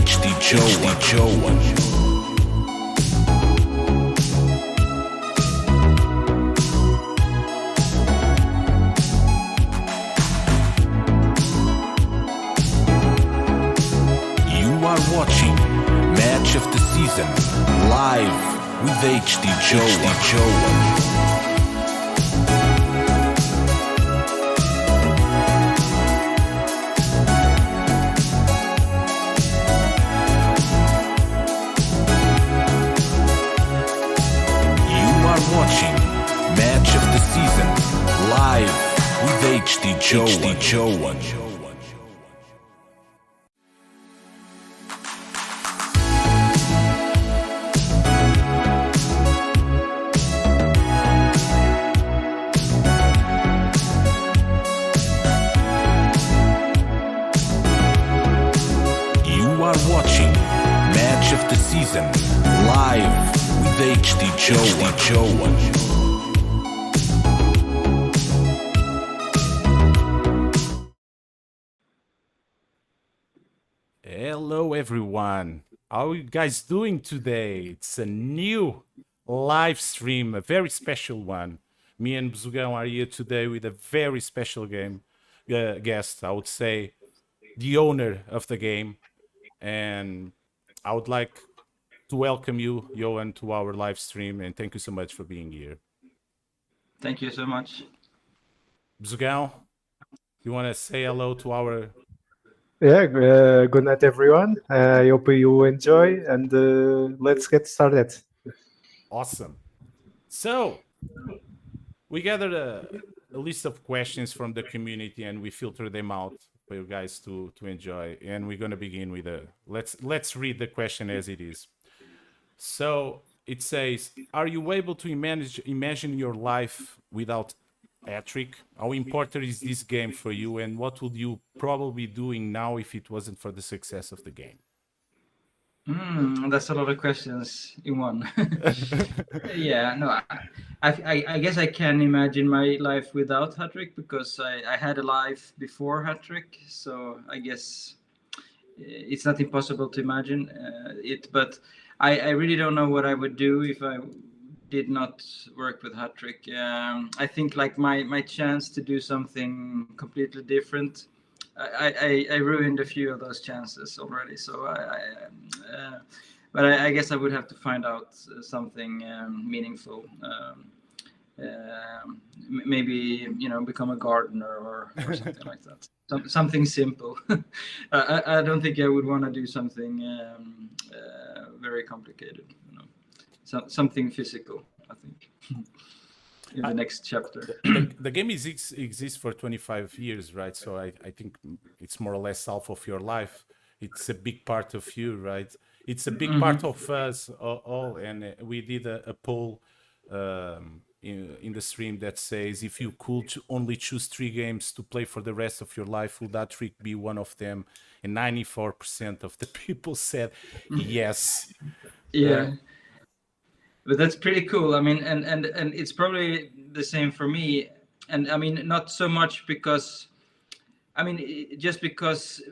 HT-Johan. Watching Match of the Season live with HT-Johan. You are watching Match of the Season live with HT-Johan. Watching Match of the Season live with HT-Johan. Hello everyone, how are you guys doing today? It's a new live stream, a very special one. Me and Bzugão are here today with a very special guest, I would say the owner of the game. And I would like to welcome you, Johan, to our live stream, and thank you so much for being here. Thank you so much. Bzugão, you want to say hello to our... Yeah, good night, everyone. I hope you enjoy, and let's get started. Awesome. So, we gathered a list of questions from the community, and we filtered them out for you guys to enjoy, and we're going to begin with let's read the question as it is. So it says, are you able to imagine your life without Hattrick? How important is this game for you, and what would you probably be doing now if it wasn't for the success of the game? That's a lot of questions in one. Yeah, no, I guess I can imagine my life without Hattrick, because I had a life before Hattrick, so I guess it's not impossible to imagine it, but I really don't know what I would do if I did not work with Hattrick. I think like my chance to do something completely different, I ruined a few of those chances already. So but I guess I would have to find out something meaningful. Maybe become a gardener or something like that. Something simple. I don't think I would want to do something very complicated. Something physical, I think. In the next chapter. The game exists for 25 years, right? So I think it's more or less half of your life. It's a big part of you, right? It's a big part of us all. And we did a poll in the stream that says, if you could only choose 3 games to play for the rest of your life, would Hattrick be one of them? And 94% of the people said yes. Yeah. But that's pretty cool. I mean, and it's probably the same for me. And I mean, not so much because, I mean, just because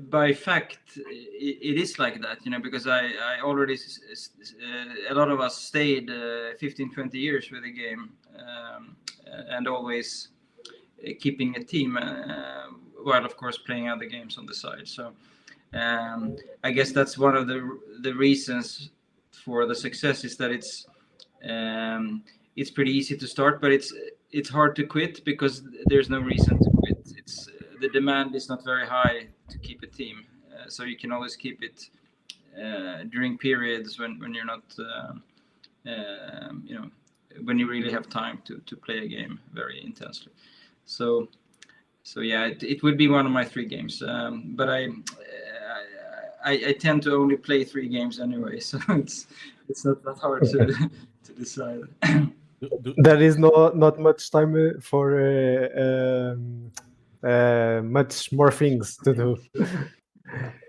by fact it is like that, because I already, a lot of us stayed 15, 20 years with the game and always keeping a team while, of course, playing other games on the side. So I guess that's one of the reasons for the success, is that it's pretty easy to start, but it's hard to quit because there's no reason to quit. It's the demand is not very high to keep a team, so you can always keep it during periods when you're not, when you really have time to play a game very intensely. So yeah, it would be one of my 3 games, but I tend to only play 3 games anyway, so it's not that hard to decide. There is not much time for much more things to do.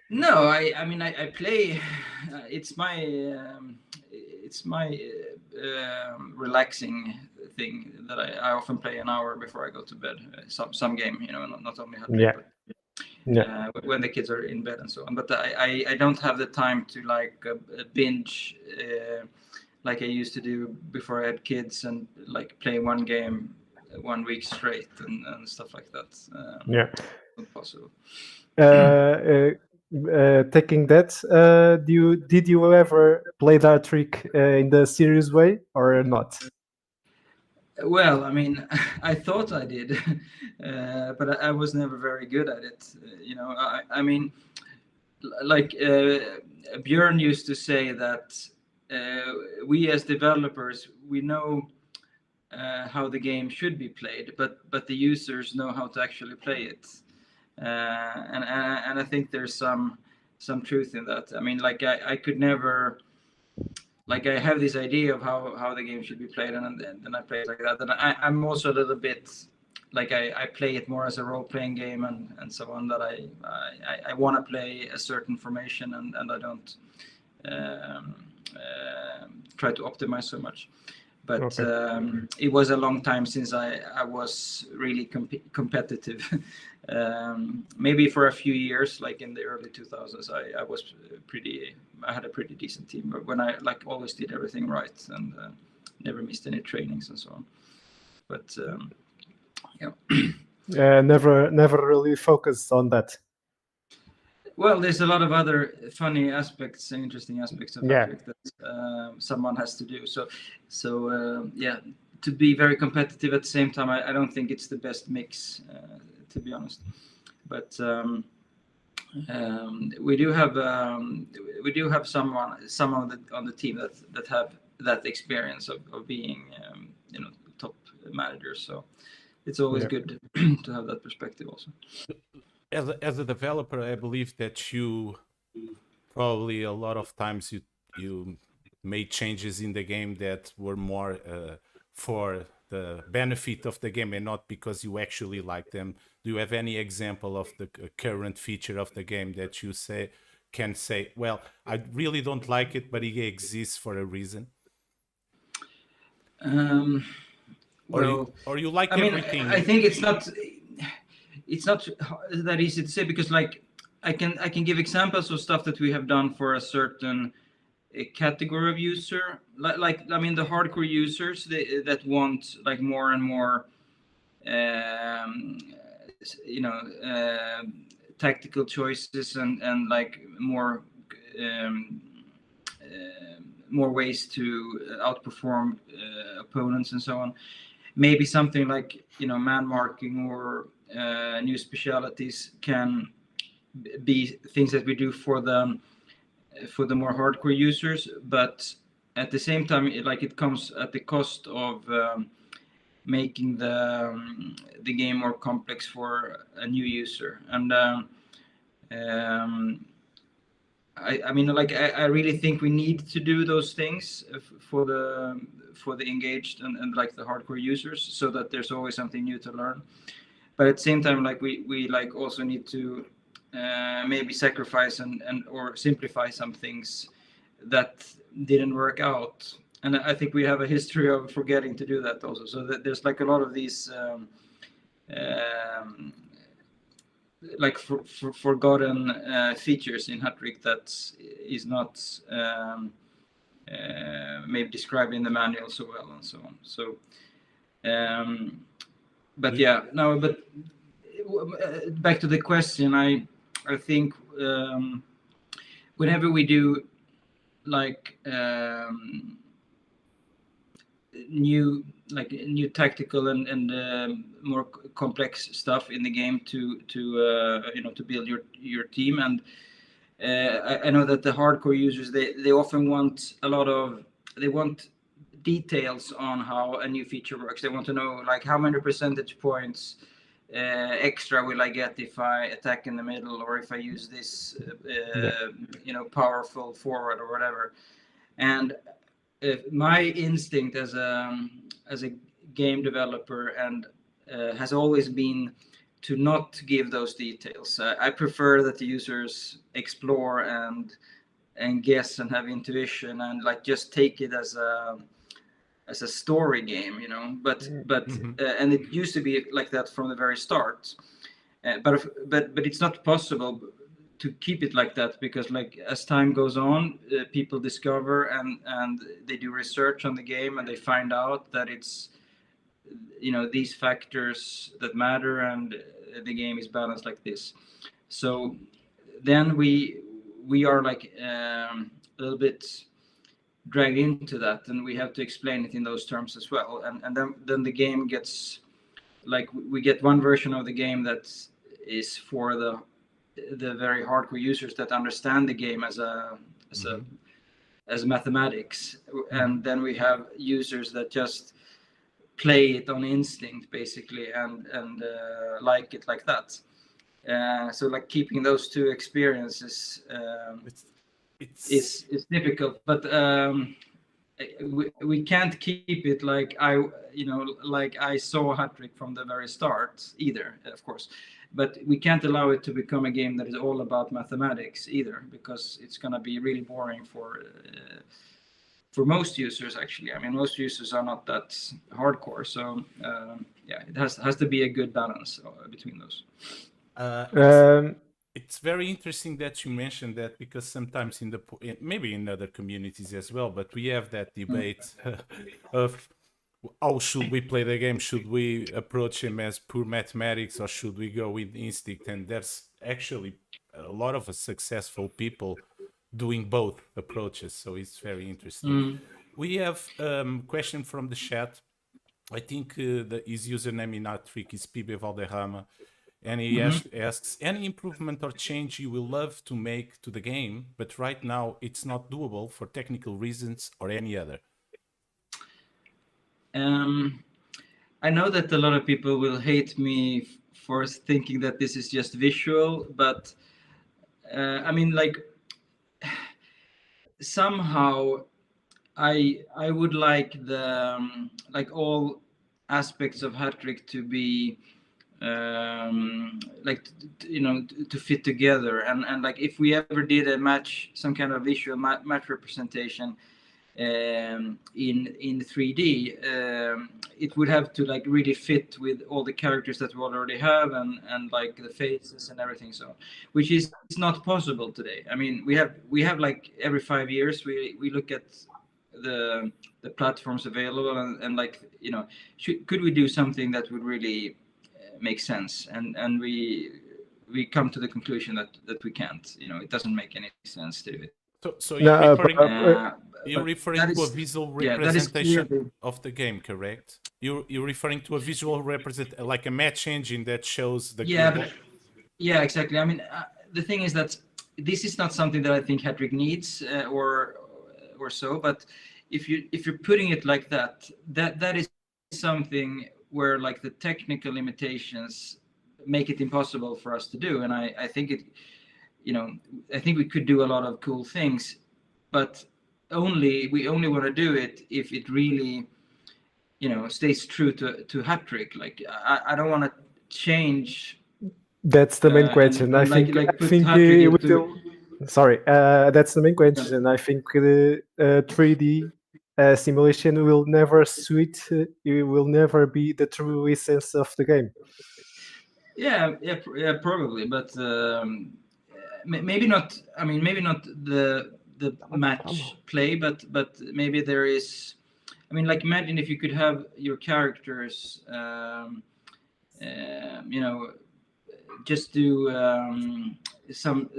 No, I mean I play. It's my relaxing thing that I often play an hour before I go to bed. Some game, not only Hattrick. Yeah. when the kids are in bed and so on. But I don't have the time to like binge like I used to do before I had kids and like play one game 1 week straight and stuff like that. Yeah. Not possible. Taking that, did you ever play Hattrick in the serious way or not? Well, I mean, I thought I did, but I was never very good at it. I mean, like Björn used to say that we as developers, we know how the game should be played, but the users know how to actually play it. And I think there's some truth in that. I mean, like I could never, like I have this idea of how the game should be played, and then I play it like that. And I'm also a little bit like I play it more as a role-playing game and so on. That I want to play a certain formation, and I don't try to optimize so much. But it was a long time since I was really competitive. Maybe for a few years, like in the early 2000s, I had a pretty decent team. But when I like always did everything right and never missed any trainings and so on. But never really focused on that. Well, there's a lot of other funny aspects and interesting aspects of Hattrick that someone has to do. So yeah, to be very competitive at the same time, I don't think it's the best mix, to be honest. But we do have some on the team that have that experience of being top managers. So it's always good to have that perspective also. As a developer, I believe that you probably a lot of times you made changes in the game that were more for the benefit of the game and not because you actually like them. Do you have any example of the current feature of the game that you can say, well, I really don't like it, but it exists for a reason? Or you like everything? I think it's not that easy to say because like I can give examples of stuff that we have done for a certain category of user, like I mean the hardcore users that want like more and more tactical choices and like more ways to outperform opponents and so on. Maybe something like man marking or new specialities can be things that we do for the more hardcore users, but at the same time it comes at the cost of making the game more complex for a new user. And I mean like I really think we need to do those things for the engaged and like the hardcore users, so that there's always something new to learn. But at the same time, like we like also need to maybe sacrifice and or simplify some things that didn't work out. And I think we have a history of forgetting to do that also. So that there's like a lot of these like forgotten features in Hattrick that is not maybe described in the manual so well and so on. So but yeah, no, but back to the question, I think whenever we do like new tactical and more complex stuff in the game to build your team, and I know that the hardcore users they often want they want details on how a new feature works. They want to know like how many percentage points extra will I get if I attack in the middle, or if I use this powerful forward or whatever. And my instinct as a game developer and has always been to not give those details. I prefer that the users explore and guess and have intuition and like just take it as a story game, but and it used to be like that from the very start. but it's not possible to keep it like that, because like as time goes on, people discover and they do research on the game, and they find out that it's, you know, these factors that matter, and the game is balanced like this. So then we are like a little bit dragged into that, and we have to explain it in those terms as well. And then the game gets like, we get one version of the game that is for the very hardcore users that understand the game as mathematics, and then we have users that just play it on instinct basically, and like it like that. So like keeping those two experiences is difficult, but we can't keep it like I saw Hattrick from the very start either, of course, but we can't allow it to become a game that is all about mathematics either, because it's going to be really boring for most users. Actually, I mean, most users are not that hardcore, so it has to be a good balance between those. It's very interesting that you mentioned that, because sometimes maybe in other communities as well, but we have that debate of how should we play the game? Should we approach him as pure mathematics, or should we go with instinct? And there's actually a lot of successful people doing both approaches, so it's very interesting. We have question from the chat. I think his username in Hattrick is Pibe Valderrama, and he asks, any improvement or change you will love to make to the game, but right now it's not doable for technical reasons or any other? I know that a lot of people will hate me for thinking that this is just visual, but I mean, like, somehow I would like the like all aspects of Hattrick to be like to fit together, and like if we ever did a match, some kind of visual match representation in 3D, it would have to like really fit with all the characters that we already have, and like the faces and everything, so which is not possible today. I mean, we have like every 5 years we look at the platforms available, and like, you know, could we do something that would really make sense, and we come to the conclusion that we can't. You know, it doesn't make any sense to do it. So you're but referring to a visual representation of the game, correct? You're referring to a visual like a match engine that shows the yeah, exactly. I mean, the thing is that this is not something that I think Hattrick needs or so, but if you're putting it like that is something where like the technical limitations make it impossible for us to do. And I think it, you know, I think we could do a lot of cool things, but we only want to do it if it really, you know, stays true to Hattrick. Like I don't want to change. That's the main question. I think sorry, that's the main question. I think 3D simulation will never suit. It will never be the true essence of the game. Yeah, probably, but maybe not. I mean, maybe not the match play, but maybe there is. I mean, like, imagine if you could have your characters, you know, just do some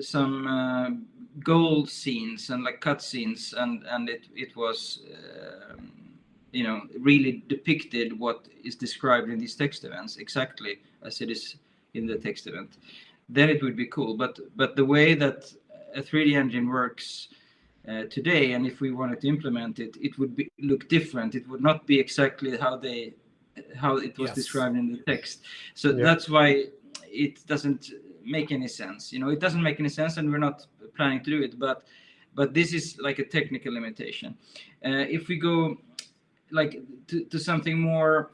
goal scenes and like cut scenes, and it was you know, really depicted what is described in these text events exactly as it is in the text event. Then it would be cool. But the way that a 3D engine works today, and if we wanted to implement it, it would look different. It would not be exactly how it was described in the text. So that's why it doesn't make any sense. You know, it doesn't make any sense, and we're not planning to do it. But this is like a technical limitation. If we go like to something more,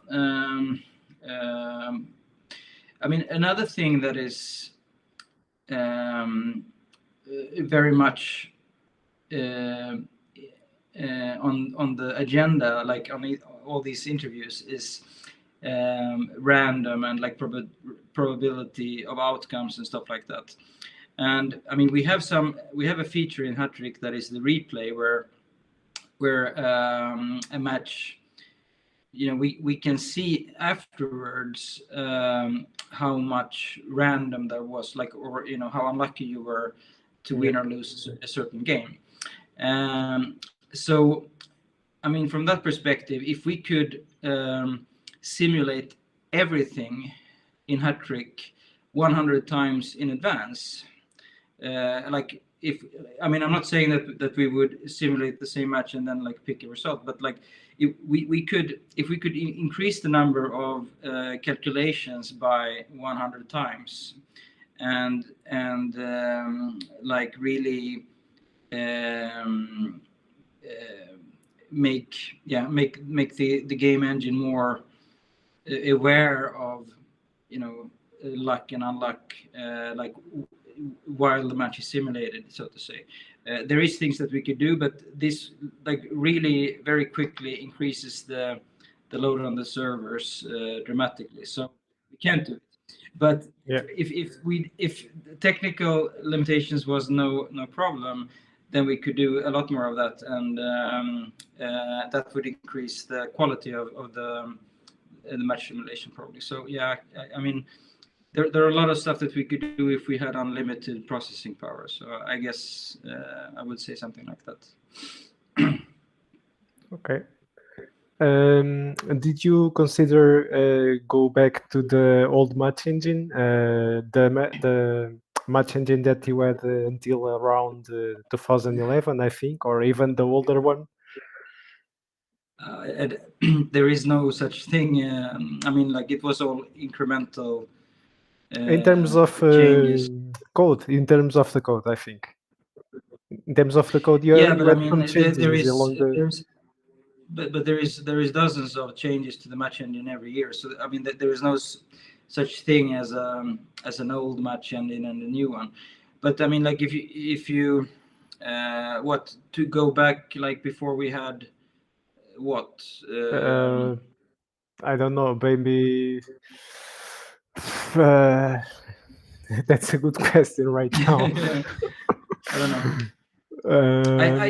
I mean, another thing that is very much on the agenda, like on all these interviews, is random and like probability of outcomes and stuff like that. And I mean, we have a feature in Hattrick that is the replay, where a match, we can see afterwards how much random there was, like, or how unlucky you were to win or lose a certain game. So I mean, from that perspective, if we could simulate everything in Hattrick 100 times in advance, like, I'm not saying that we would simulate the same match and then like pick a result, but like if we could increase the number of calculations by 100 times, and like really make the game engine more aware of luck and unluck, like while the match is simulated, so to say. There is things that we could do, but this like really very quickly increases the load on the servers dramatically, so we can't do it. But if technical limitations was no problem, then we could do a lot more of that, and that would increase the quality of the match simulation probably. So yeah, I mean, there are a lot of stuff that we could do if we had unlimited processing power. So I guess I would say something like that. Okay. Did you consider go back to the old match engine, the match engine that you had until around 2011, I think, or even the older one? There is no such thing. I mean, like, it was all incremental. In terms of code, in terms of the code, I think. In terms of the code, you had some changes along the. But there is dozens of changes to the match engine every year. So I mean, there is no such thing as an old match engine and a new one. But I mean, like, if you what, to go back, like, before we had what? I don't know, maybe. That's a good question right now. I don't know.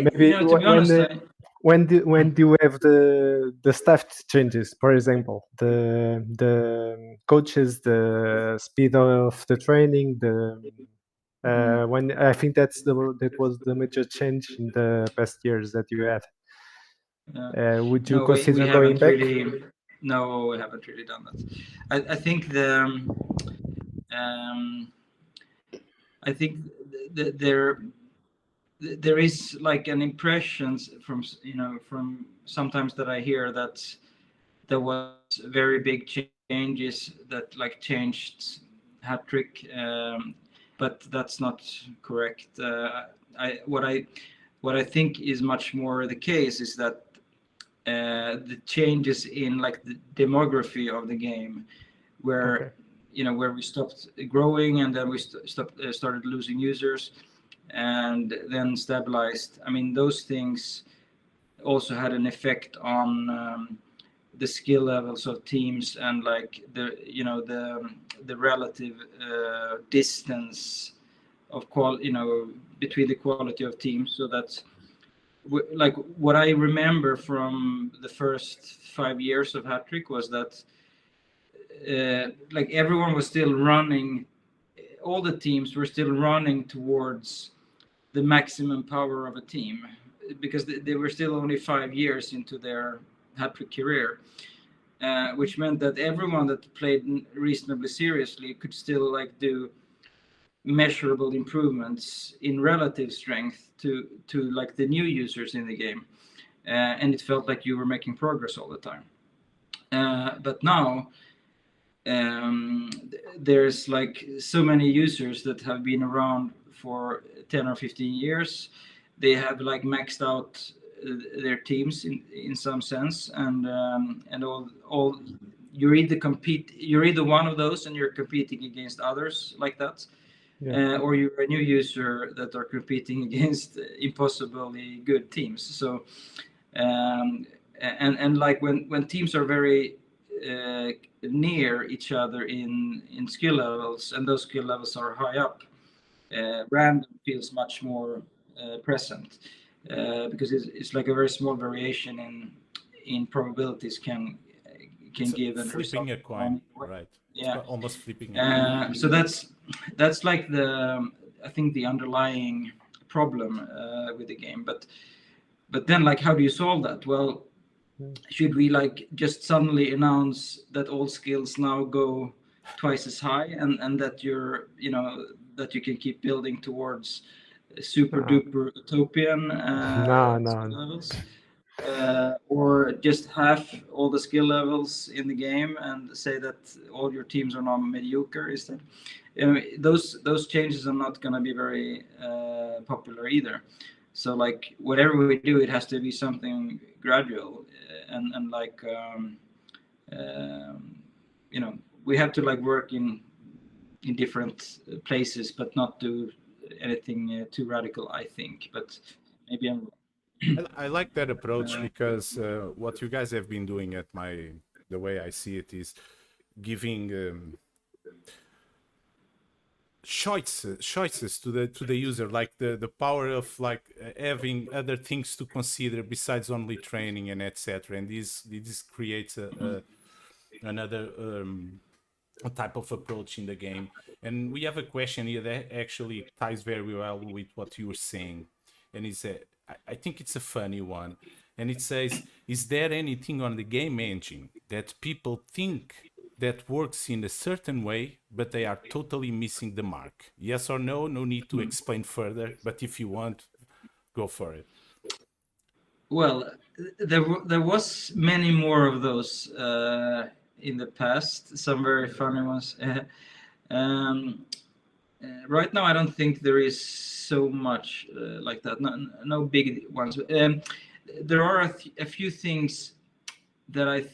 Maybe to be honest, when do you have the staff changes? For example, the coaches, the speed of the training, when I think that was the major change in the past years that you had. Would you consider going back? No, we haven't really done that. I think there is like an impression from sometimes that I hear that there was very big changes that like changed Hattrick, but that's not correct. What I think is much more the case is that the changes in like the demography of the game, where where we stopped growing and then we started losing users and then stabilized. I mean, those things also had an effect on the skill levels of teams and like the relative distance of between the quality of teams. So that's like what I remember from the first 5 years of Hattrick was that like everyone was still running, all the teams were still running towards the maximum power of a team, because they were still only 5 years into their Hattrick career, which meant that everyone that played reasonably seriously could still like do measurable improvements in relative strength to like the new users in the game, and it felt like you were making progress all the time. But now there's like so many users that have been around for 10 or 15 years. They have like maxed out their teams in some sense, and all you're either one of those and you're competing against others like that, or you're a new user that are competing against impossibly good teams. So and like when teams are very near each other in skill levels, and those skill levels are high up, random feels much more present, because it's like a very small variation in probabilities can give a flipping result a coin, right? Yeah, it's almost flipping a coin. so that's like I think the underlying problem with the game. But then, like, how do you solve that? Well, should we like just suddenly announce that all skills now go twice as high, and that that you can keep building towards super duper utopian skill levels? Or just half all the skill levels in the game and say that all your teams are now mediocre? Is that those changes are not going to be very popular either. So like whatever we do, it has to be something gradual, and like we have to like work in different places, but not do anything too radical, I think. But maybe I'm I like that approach, because what you guys have been doing the way I see it is giving choices to the user, like the power of like having other things to consider besides only training and etc. And this creates another type of approach in the game. And we have a question here that actually ties very well with what you were saying, and I think it's a funny one, and it says, is there anything on the game engine that people think that works in a certain way, but they are totally missing the mark? Yes or no? No need to explain further, but if you want, go for it. Well, there was many more of those in the past, some very funny ones. Right now, I don't think there is so much like that. No big ones. There are a few things that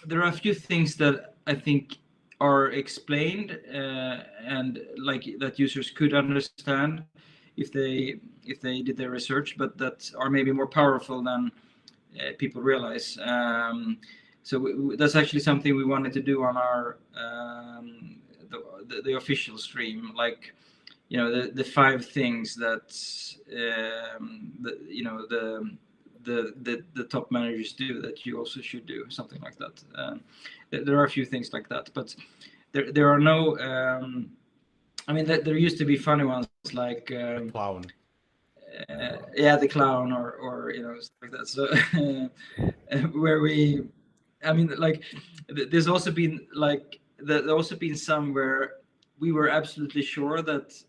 there are a few things that I think are explained and like that users could understand if they did their research, but that are maybe more powerful than people realize. So that's actually something we wanted to do on our the official stream, like the 5 things that the top managers do that you also should do, something like that. There are a few things like that, but there are no I mean there used to be funny ones like The clown. the clown, or stuff like that. So where I mean, like there's also been some where we were absolutely sure that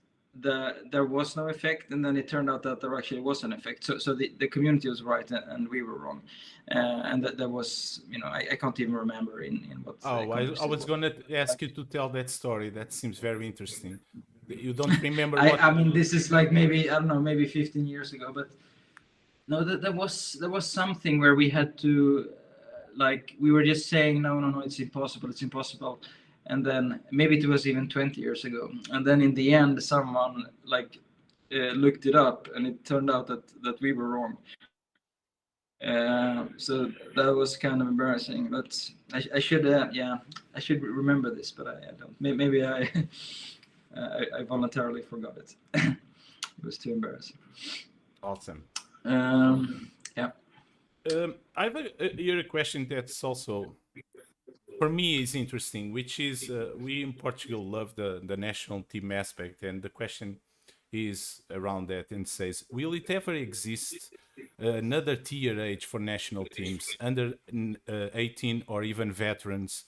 there was no effect, and then it turned out that there actually was an effect. So the community was right and we were wrong, and that there was I can't even remember in what. I was gonna ask you to tell that story. That seems very interesting. You don't remember I mean, this is like maybe, I don't know, maybe 15 years ago, but no, there was something where we had to like we were just saying no, it's impossible, and then maybe it was even 20 years ago, and then in the end someone like looked it up, and it turned out that we were wrong. So that was kind of embarrassing, but I should I should remember this, but I don't. Maybe I I voluntarily forgot it. It was too embarrassing. Awesome. Yeah. I have a question that's also, for me, is interesting, which is we in Portugal love the national team aspect, and the question is around that and says, will it ever exist another tier age for national teams under 18 or even veterans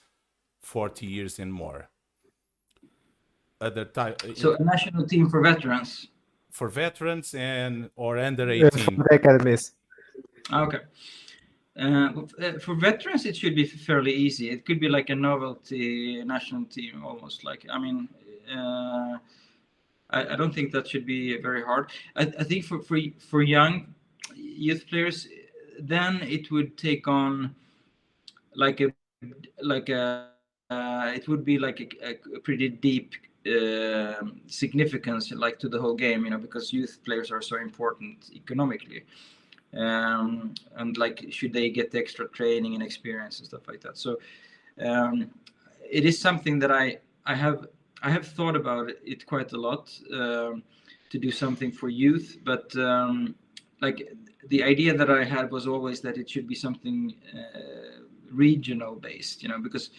40 years and more? So a national team for veterans? For veterans or under 18. For academies. Okay. For veterans, it should be fairly easy. It could be like a novelty national team, almost like. I mean, I don't think that should be very hard. I think for young youth players, then it would take on like a it would be like a pretty deep significance like to the whole game, because youth players are so important economically. and like should they get extra training and experience and stuff like that. So it is something that I have thought about it quite a lot, to do something for youth, but like the idea that I had was always that it should be something regional based, because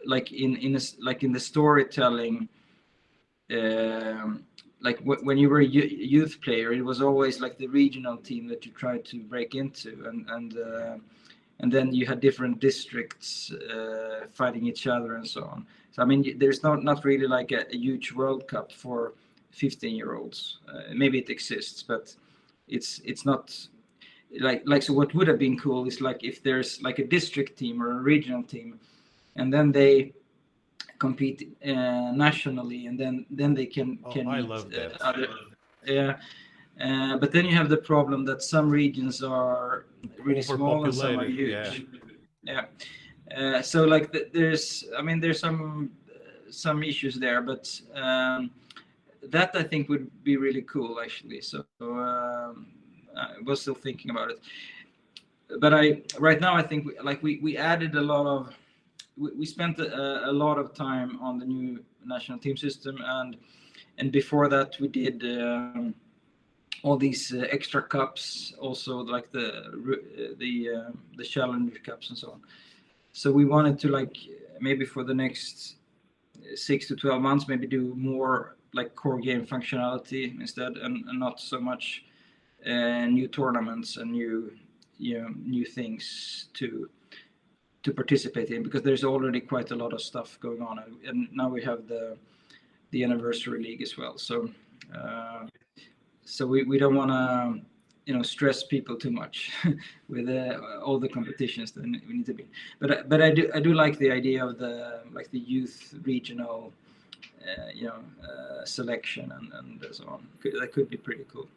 like in the storytelling, like when you were a youth player, it was always like the regional team that you tried to break into, and then you had different districts fighting each other and so on. So I mean, there's not really like a huge World Cup for 15-year-olds. Maybe it exists, but it's not like so. What would have been cool is like if there's like a district team or a regional team, and then they compete nationally, and then they can I meet love that. other. Yeah. But then you have the problem that some regions are really small and some are Overpopulated, huge. Yeah. So like there's some issues there, but that I think would be really cool actually. So I was still thinking about it, but right now I think we added a lot of we spent a lot of time on the new national team system, and before that we did all these extra cups, also like the challenger cups and so on. So we wanted to like maybe for the next 6 to 12 months maybe do more like core game functionality instead, and not so much new tournaments and new things to participate in, because there's already quite a lot of stuff going on, and now we have the anniversary league as well. So we don't want to stress people too much with all the competitions that we need to be. But I do like the idea of the youth regional selection and so on. That could be pretty cool.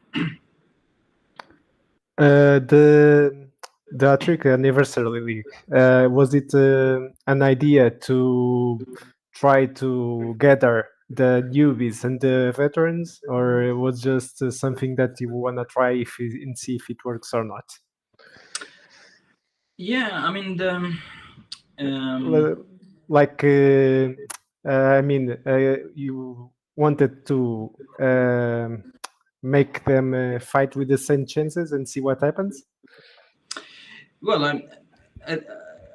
The Hattrick Anniversary League, was it an idea to try to gather the newbies and the veterans, or it was just something that you want to try and see if it works or not? Yeah, I mean like I mean, you wanted to make them fight with the same chances and see what happens. Well, I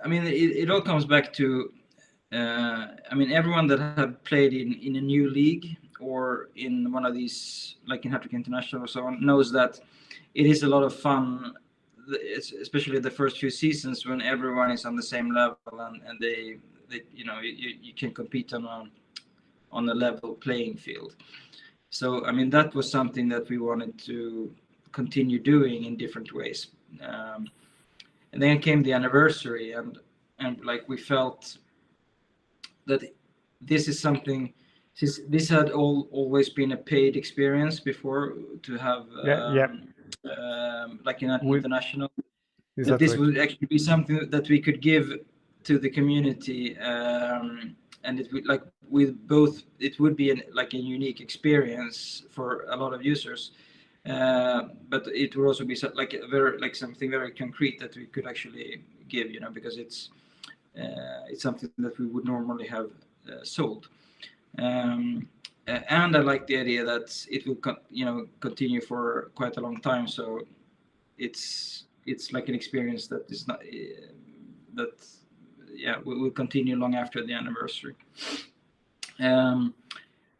mean, it all comes back to, I mean, everyone that have played in a new league or in one of these, like in Hattrick International or so on, knows that it is a lot of fun, especially the first few seasons when everyone is on the same level and they you can compete on a level playing field. So I mean, that was something that we wanted to continue doing in different ways. And then came the anniversary, and like we felt that this is something. This had always been a paid experience before to have like in an international. Exactly. That this would actually be something that we could give to the community, and it would like with both. It would be like a unique experience for a lot of users. But it would also be like something very concrete that we could actually give, because it's something that we would normally have sold. And I like the idea that it will continue for quite a long time. So it's like an experience that is not that will continue long after the anniversary.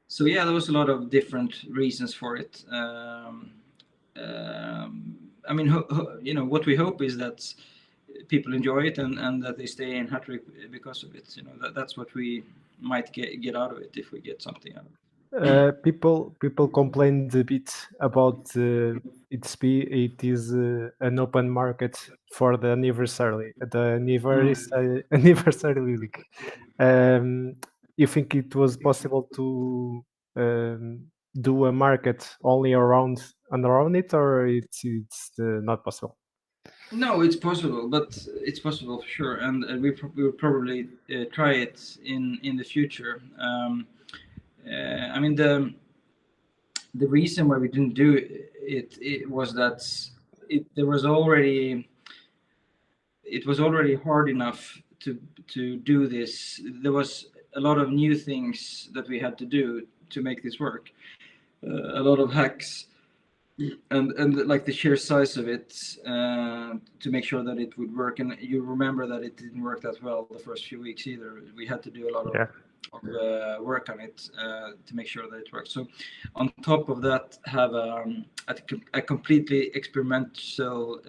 So yeah, there was a lot of different reasons for it. I mean, what we hope is that people enjoy it and that they stay in Hattrick because of it. That's what we might get out of it if we get something out of it. People complained a bit about it is an open market for the anniversary league. You think it was possible to do a market only around it, or it's not possible? No, it's possible, but it's possible for sure, and we will probably try it in the future. I mean, the reason why we didn't do it was that it was already hard enough to do this. There was a lot of new things that we had to do to make this work. A lot of hacks, and like the sheer size of it, to make sure that it would work. And you remember that it didn't work that well the first few weeks either. We had to do a lot of work on it to make sure that it works. So on top of that, have a completely experimental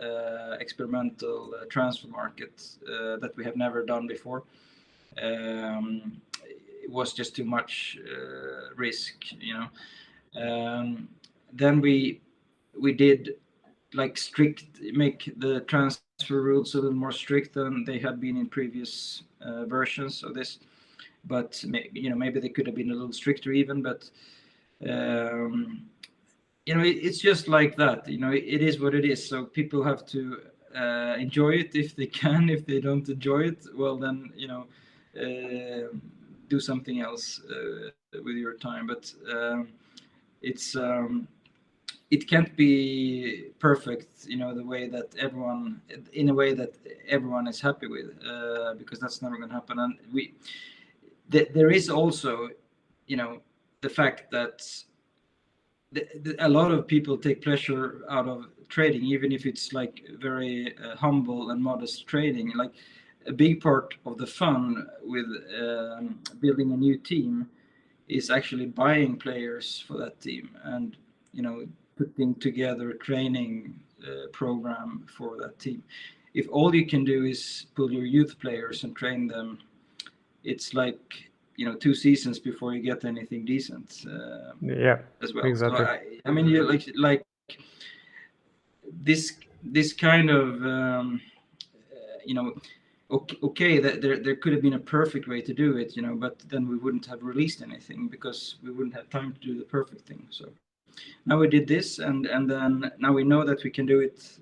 transfer market that we have never done before. It was just too much risk, you know. Then we did like make the transfer rules a little more strict than they had been in previous versions of this. But you know, maybe they could have been a little stricter even. But you know, it's just like that. You know, it is what it is. So people have to enjoy it if they can. If they don't enjoy it, well then, you know, do something else with your time. But it can't be perfect, you know, in a way that everyone is happy with, because that's never going to happen. And there is also, you know, the fact that a lot of people take pleasure out of trading, even if it's like very humble and modest trading. Like a big part of the fun with building a new team is actually buying players for that team, and, you know, putting together a training program for that team. If all you can do is pull your youth players and train them, it's like, you know, 2 seasons before you get anything decent. As well. Exactly. So I mean, you like this kind of you know, okay, that there could have been a perfect way to do it, you know, but then we wouldn't have released anything because we wouldn't have time to do the perfect thing. So now we did this, and then now we know that we can do it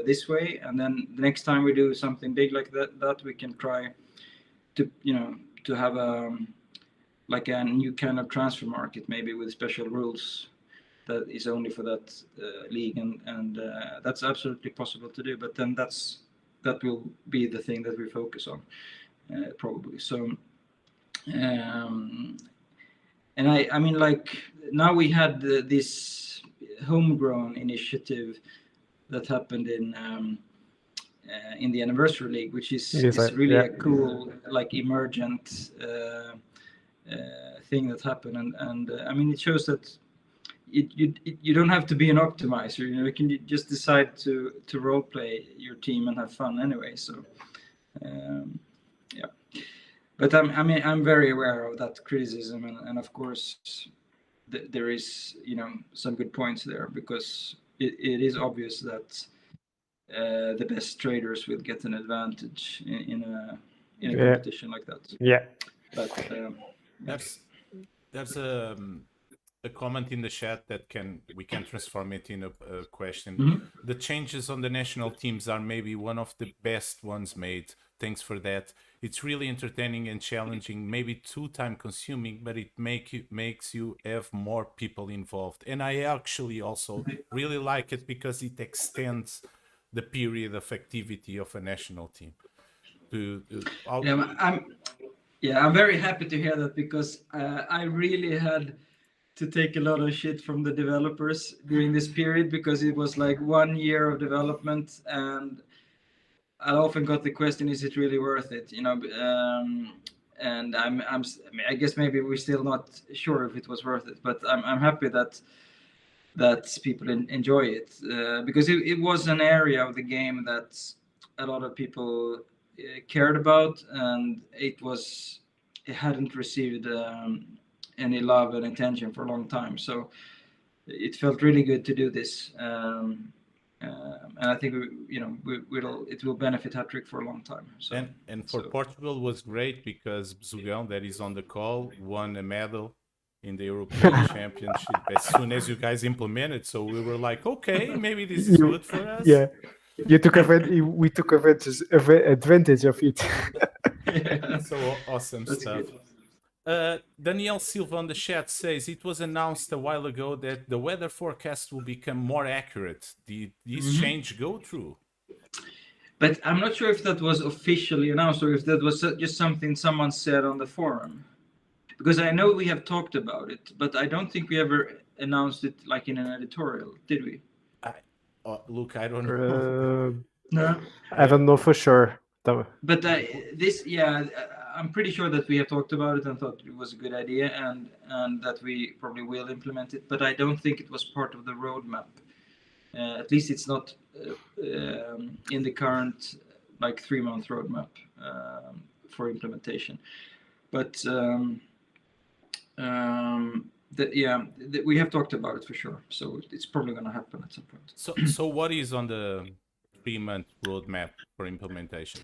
this way, and then the next time we do something big like that we can try to, you know, to have like a new kind of transfer market, maybe with special rules that is only for that league, and that's absolutely possible to do. But then that will be the thing that we focus on, probably. So and I mean, like, now we had this homegrown initiative that happened in the Anniversary League, which is really a cool, like, emergent thing that happened. And I mean, it shows that you don't have to be an optimizer. You know, you can just decide to role play your team and have fun anyway. So yeah. But I'm very aware of that criticism, and of course there is, you know, some good points there, because it is obvious that the best traders will get an advantage in a competition like that. Yeah. But there's a comment in the chat that we can transform it in a question. Mm-hmm. The changes on the national teams are maybe one of the best ones made. Thanks for that. It's really entertaining and challenging, maybe too time consuming, but it makes you have more people involved. And I actually also really like it because it extends the period of activity of a national team. I'm very happy to hear that, because I really had to take a lot of shit from the developers during this period, because it was like 1 year of development, and I often got the question, is it really worth it? You know, and I guess maybe we're still not sure if it was worth it, but I'm happy that people enjoy it, because it was an area of the game that a lot of people cared about, and it hadn't received any love and attention for a long time. So it felt really good to do this. And I think it will benefit Hattrick for a long time. So, and for Portugal was great, because Zugão, that is on the call, won a medal in the European Championship as soon as you guys implemented. So we were like, okay, maybe this is good for us. Yeah, we took advantage of it. Yeah. So awesome stuff. Daniel Silva on the chat says it was announced a while ago that the weather forecast will become more accurate. Did this change go through? But I'm not sure if that was officially announced or if that was just something someone said on the forum. Because I know we have talked about it, but I don't think we ever announced it like in an editorial, did we? Look, I don't know. No. I don't know for sure. But I'm pretty sure that we have talked about it and thought it was a good idea and that we probably will implement it. But I don't think it was part of the roadmap. At least it's not in the current like 3-month roadmap for implementation. But we have talked about it for sure. So it's probably going to happen at some point. So what is on the 3-month roadmap for implementation?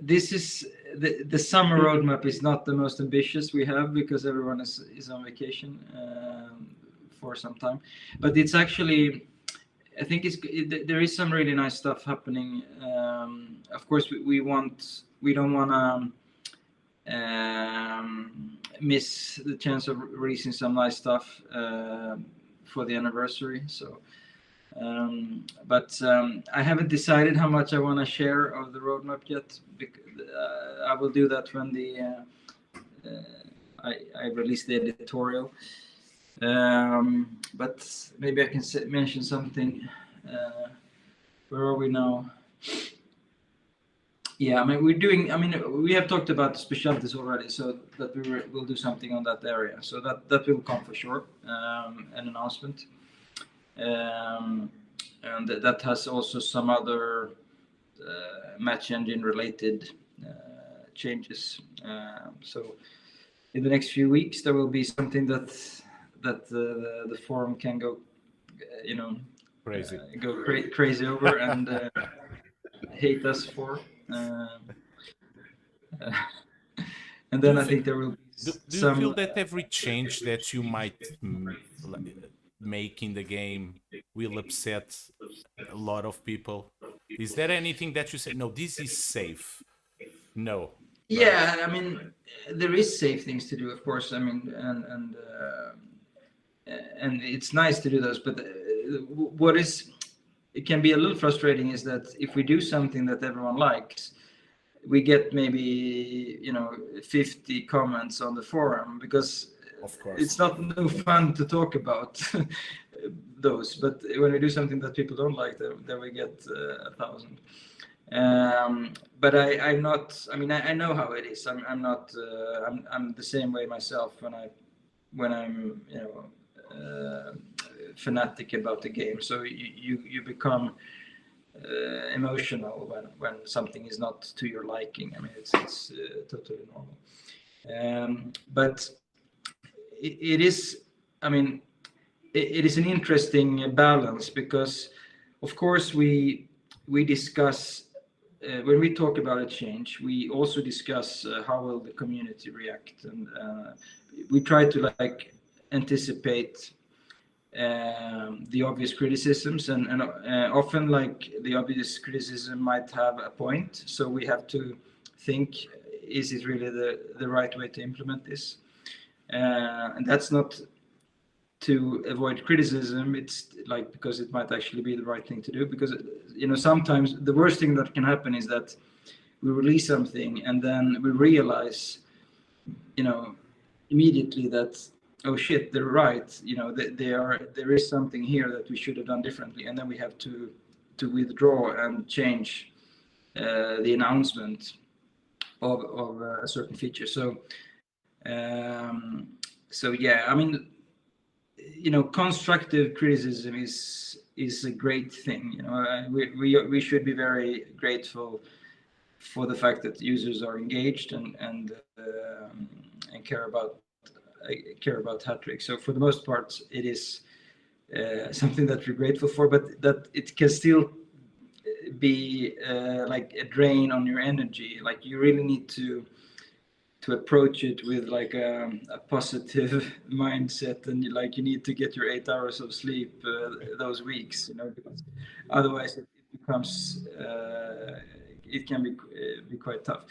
This is the summer roadmap is not the most ambitious we have because everyone is on vacation for some time, but it's actually I think there is some really nice stuff happening. Of course, we don't want to miss the chance of releasing some nice stuff for the anniversary. So. But I haven't decided how much I want to share of the roadmap yet. I will do that when I release the editorial. But maybe I can mention something. Where are we now? Yeah, I mean we have talked about the specialties already, so that we'll do something on that area. So that will come for sure, an announcement. And that has also some other match engine related changes. So in the next few weeks there will be something that the forum can go, crazy, go crazy over and hate us for. And then I think there will be do you feel that every change that you might make in the game will upset a lot of people? Is there anything that you say, no, this is safe? No. Yeah, I mean, there is safe things to do, of course. I mean, and it's nice to do those, but it can be a little frustrating is that if we do something that everyone likes, we get maybe 50 comments on the forum because of course it's not no fun to talk about those. But when we do something that people don't like, then we get 1,000. But I'm not. I mean, I know how it is. I'm not. I'm the same way myself when I'm fanatic about the game. So you become emotional when something is not to your liking. I mean, it's totally normal. But it is. I mean, it is an interesting balance because, of course, we discuss when we talk about a change. We also discuss how will the community react, and we try to anticipate the obvious criticisms, and often the obvious criticism might have a point. So we have to think: is it really the right way to implement this? And that's not to avoid criticism. It's because it might actually be the right thing to do. Because sometimes the worst thing that can happen is that we release something and then we realize, immediately that, oh shit, they're right. There is something here that we should have done differently, and then we have to withdraw and change the announcement of a certain feature. So yeah, I mean, constructive criticism is a great thing. We should be very grateful for the fact that users are engaged and care about Hattrick. So for the most part, it is something that we're grateful for, but that it can still be a drain on your energy. You really need to approach it with a positive mindset, and you need to get your 8 hours of sleep those weeks, because otherwise it becomes it can be quite tough.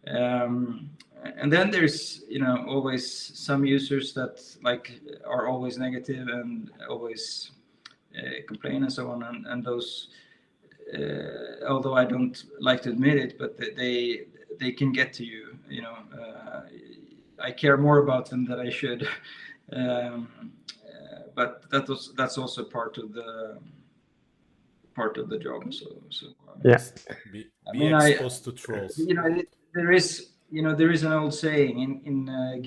And then there's always some users that like are always negative and always complain and so on, and those although I don't like to admit it, but they can get to you. I care more about them than I should. But that's also part of the job. So Yes. Be I mean, exposed to trolls. there is an old saying in the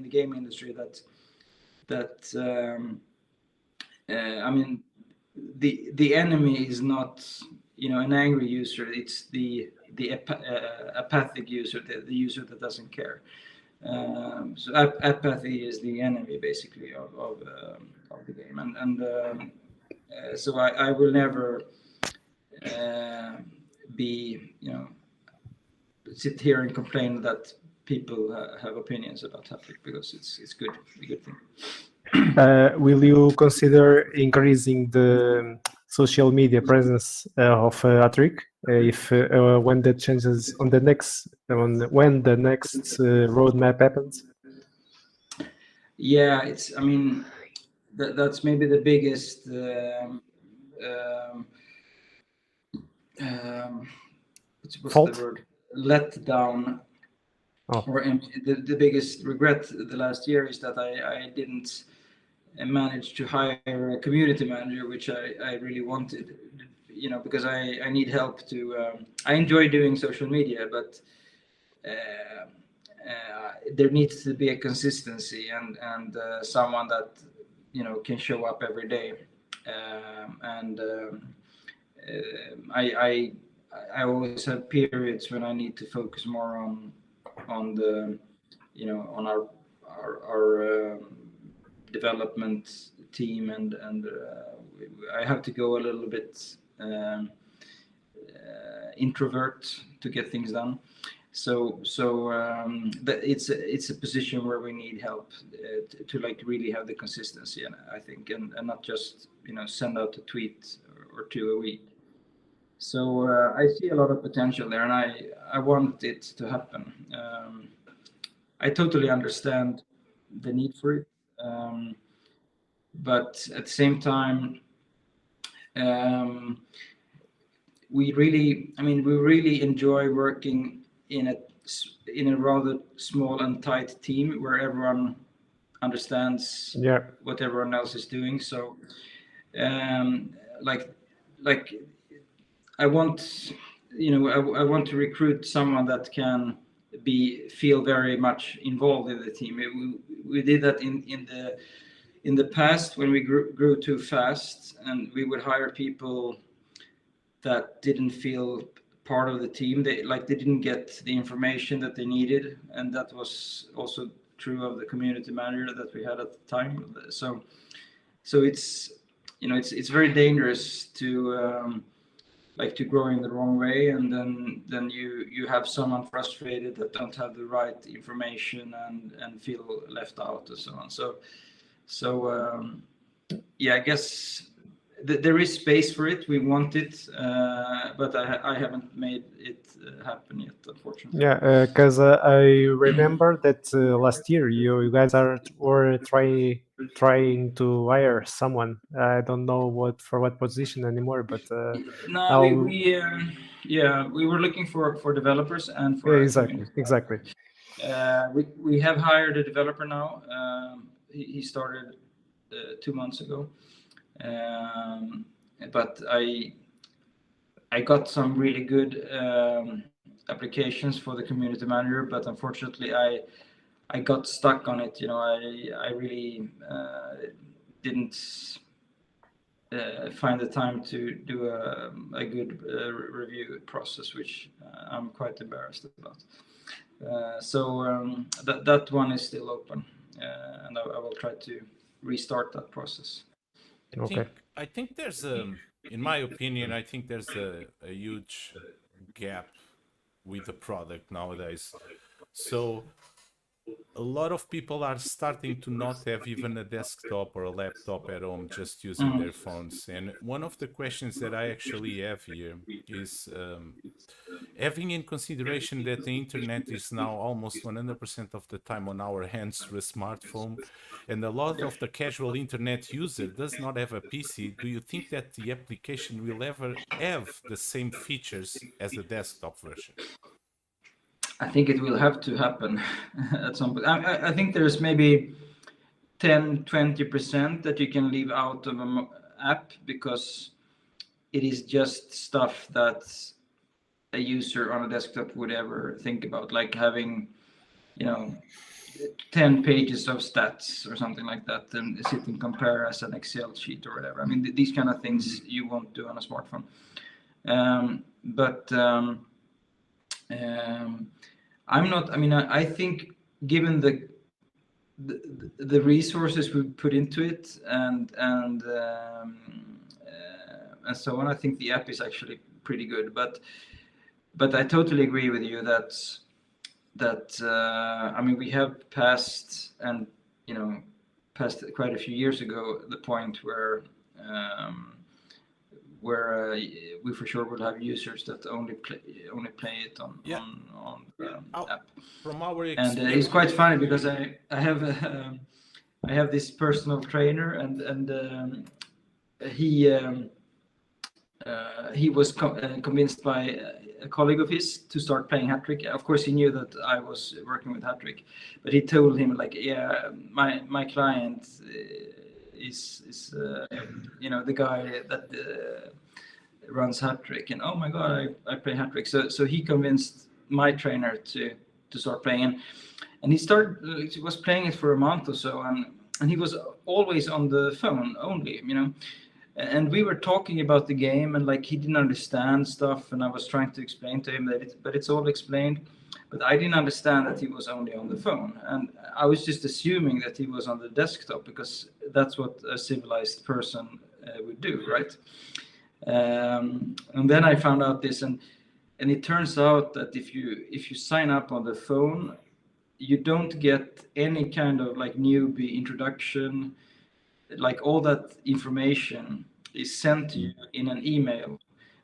game industry that I mean, the enemy is not an angry user. It's the apathic user, the user that doesn't care. So apathy is the enemy basically of the game, and so I will never be sit here and complain that people have opinions about Hattrick, because it's good, a good thing. Will you consider increasing the social media presence of Hattrick if when the changes on the next when the next roadmap happens? Yeah, I mean, that's maybe the biggest what's Fault? the word, letdown. Oh. Or the biggest regret the last year is that I didn't manage to hire a community manager, which I really wanted, because I need help to. I enjoy doing social media, but there needs to be a consistency and someone that can show up every day. I always have periods when I need to focus more on the on our development team, and I have to go a little bit introvert to get things done. So it's a position where we need help to like really have the consistency, and I think, and not just send out a tweet or two a week. So I see a lot of potential there, and I want it to happen. I totally understand the need for it, but at the same time, we really enjoy working in a rather small and tight team where everyone understands what everyone else is doing. So, like I want I want to recruit someone that can feel very much involved in the team. We did that in the past when we grew too fast, and we would hire people that didn't feel part of the team. They didn't get the information that they needed, and that was also true of the community manager that we had at the time. So it's it's very dangerous to to grow in the wrong way, and then you have someone frustrated that don't have the right information and feel left out and so on. So yeah, I guess there is space for it. We want it, but I haven't made it happen yet, unfortunately. Yeah, because I remember that last year you guys were trying to hire someone. I don't know for what position anymore, but no, we were looking for developers and for exactly. We have hired a developer now. He started 2 months ago, but I got some really good applications for the community manager, but unfortunately I got stuck on it. I really didn't find the time to do a good review process, which I'm quite embarrassed about. So that one is still open, and I will try to restart that process. I think there's in my opinion, I think there's a huge gap with the product nowadays. So a lot of people are starting to not have even a desktop or a laptop at home, just using their phones. And one of the questions that I actually have here is, having in consideration that the internet is now almost 100% of the time on our hands through a smartphone, and a lot of the casual internet user does not have a PC, do you think that the application will ever have the same features as the desktop version? I think it will have to happen at some point. I think there's maybe 10-20% that you can leave out of an app because it is just stuff that a user on a desktop would ever think about, like having, 10 pages of stats or something like that and sit and compare as an Excel sheet or whatever. I mean, these kind of things you won't do on a smartphone. But I'm not. I mean, I think given the resources we put into it and so on, I think the app is actually pretty good. But I totally agree with you that I mean, we have passed quite a few years ago the point where we for sure will have users that only play it on the app. From our And experience, it's quite funny because I have this personal trainer and he was convinced by a colleague of his to start playing Hattrick. Of course, he knew that I was working with Hattrick, but he told him like, yeah, my client is the guy that runs Hattrick, and oh my god, I play Hattrick. So he convinced my trainer to start playing, and he was playing it for a month or so, and he was always on the phone only, And we were talking about the game, and like he didn't understand stuff, and I was trying to explain to him but it's all explained. But I didn't understand that he was only on the phone, and I was just assuming that he was on the desktop because that's what a civilized person would do, right? And then I found out this, and it turns out that if you sign up on the phone, you don't get any kind of like newbie introduction. Like all that information is sent to you in an email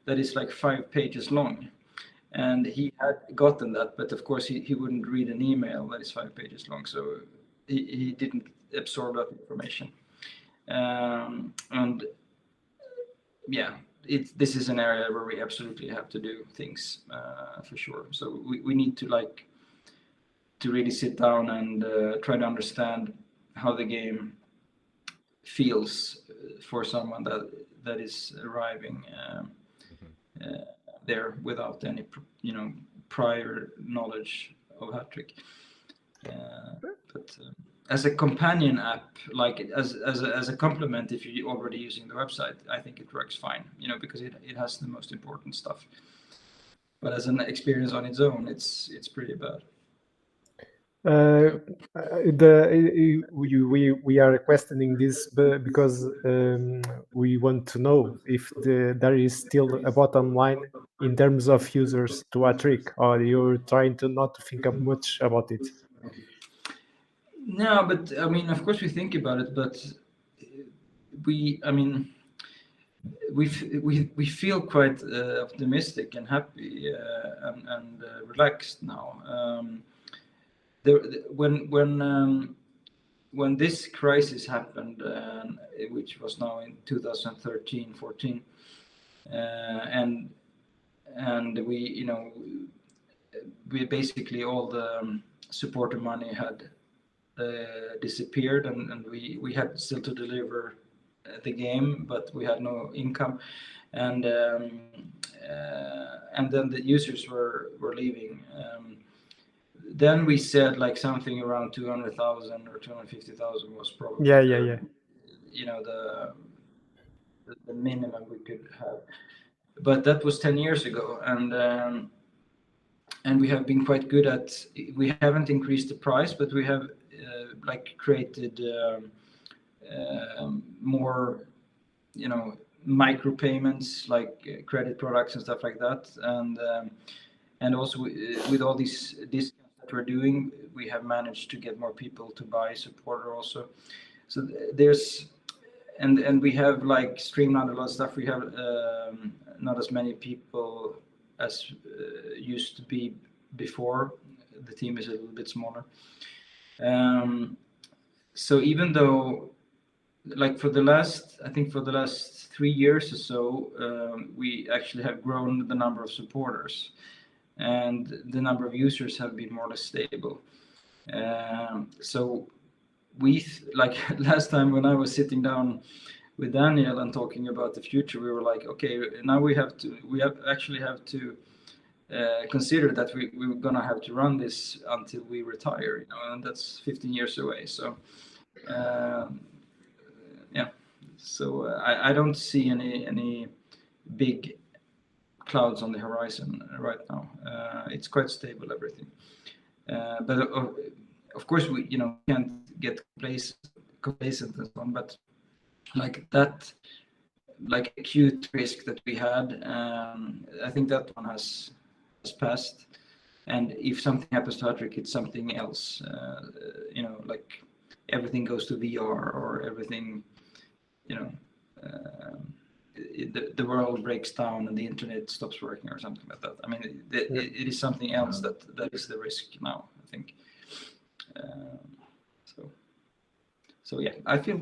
that is like 5 pages long, and he had gotten that, but of course he wouldn't read an email that is 5 pages long, so he didn't absorb that information. And yeah, this is an area where we absolutely have to do things for sure. So we need to really sit down and try to understand how the game feels for someone that is arriving there without any prior knowledge of Hattrick. But as a companion app, like as a complement, if you're already using the website, I think it works fine, because it has the most important stuff. But as an experience on its own, it's pretty bad. We are questioning this because we want to know if there is still a bottom line in terms of users to Hattrick, or you're trying to not think of much about it. No, but I mean, of course we think about it, but we feel quite optimistic and happy and relaxed now. When this crisis happened, which was now in 2013-14, and we basically all the supporter money had disappeared, and we had still to deliver the game, but we had no income, and then the users were leaving. Then we said like something around 200,000 or 250,000 was probably the minimum we could have, but that was 10 years ago, and we have been quite good at. We haven't increased the price, but we have created more, micro payments like credit products and stuff like that, and also with all these discounts we're doing, we have managed to get more people to buy supporter also. So there's and we have like streamlined a lot of stuff. We have not as many people as used to be before. The team is a little bit smaller. So even though, like for the last 3 years or so, we actually have grown the number of supporters, and the number of users have been more or less stable. So we like last time when I was sitting down with Daniel and talking about the future, we were like, okay, now we actually have to consider that we're gonna have to run this until we retire, and that's 15 years away. So yeah, so I don't see any big clouds on the horizon right now. It's quite stable, everything. But of course we can't get complacent and so on, but like that, like acute risk that we had, I think that one has passed. And if something happens to Hattrick, it's something else. Like everything goes to VR or everything, the world breaks down and the internet stops working or something like that. I mean, it is something else that is the risk now, I think. So yeah, I feel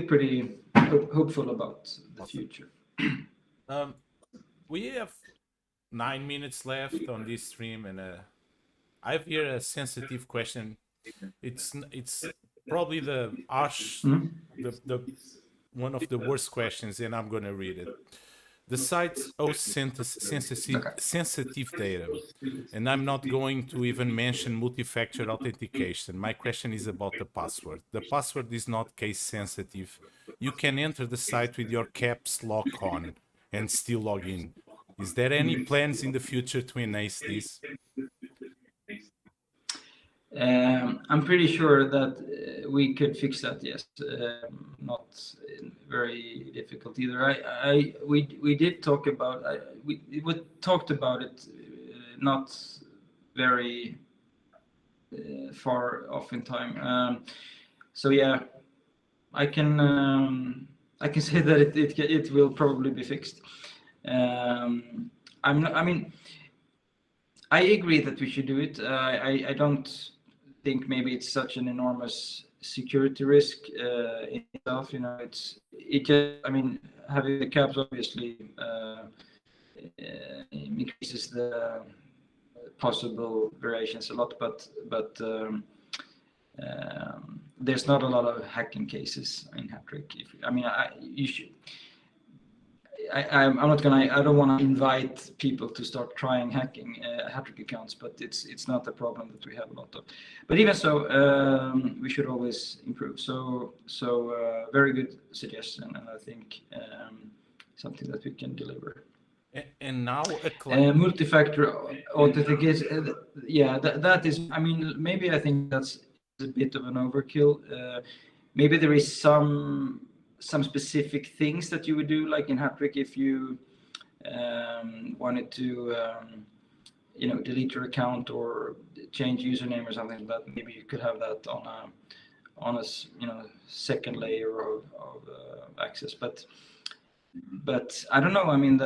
pretty hopeful about the future. We have 9 minutes left on this stream, and I have here a sensitive question. It's probably the one of the worst questions, and I'm gonna read it. The site hosts sensitive data, and I'm not going to even mention multi-factor authentication. My question is about the password. The password is not case sensitive. You can enter the site with your caps lock on and still log in. Is there any plans in the future to enhance this? I'm pretty sure that we could fix that. Yes, not very difficult either. We did talk about we talked about it, not very far off in time. So yeah, I can say that it will probably be fixed. I mean, I agree that we should do it. I don't think maybe it's such an enormous security risk in itself. I mean, having the caps obviously increases the possible variations a lot, but there's not a lot of hacking cases in Hattrick. I don't want to invite people to start trying hacking Hattrick accounts, but it's not a problem that we have a lot of. But even so, we should always improve. So very good suggestion, and I think something that we can deliver. And now multi-factor authentication. Yeah, that is. I mean, maybe I think that's a bit of an overkill. Maybe there is some specific things that you would do, like in Hattrick, if you wanted to delete your account or change username or something like that. Maybe you could have that on a second layer of access. But I don't know. I mean,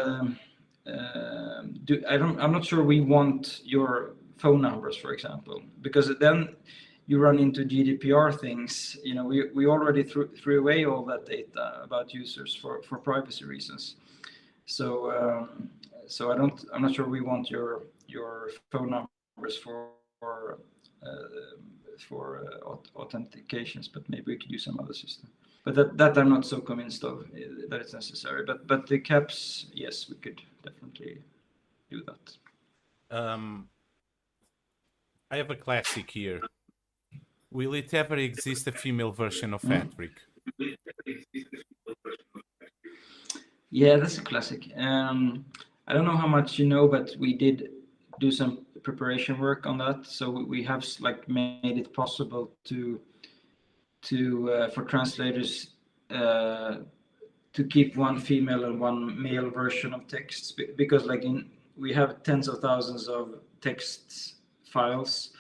I'm not sure we want your phone numbers, for example, because then you run into GDPR things. We already threw away all that data about users for privacy reasons. So I'm not sure we want your phone numbers for authentications, but maybe we could use some other system. But that I'm not so convinced of that it's necessary. But the caps, yes, we could definitely do that. I have a classic here. Will it ever exist a female version of Hattrick? Yeah, that's a classic. I don't know how much you know, but we did do some preparation work on that. So we have made it possible to for translators to keep one female and one male version of texts, because we have tens of thousands of text files.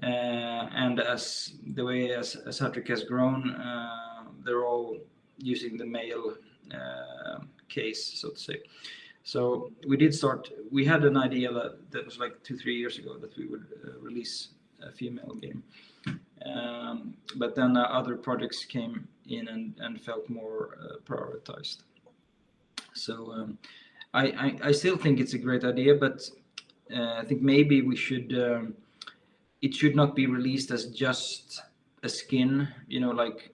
And as the way as Hattrick has grown, they're all using the male case, so to say. So we had an idea that was like 2-3 years ago that we would release a female game. But then other projects came in and felt more prioritized. So I still think it's a great idea, but I think maybe we should. It should not be released as just a skin, like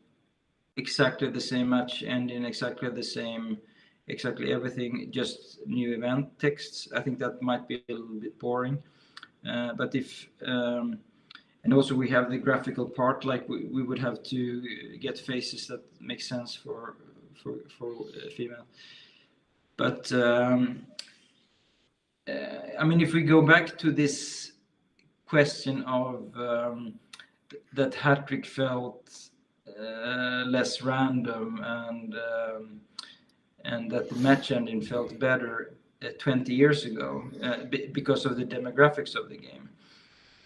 exactly the same match ending, exactly everything, just new event texts. I think that might be a little bit boring. But if and also we have the graphical part, like we would have to get faces that make sense for female. But I mean, if we go back to this question of that Hattrick felt less random and that the match ending felt better 20 years ago because of the demographics of the game.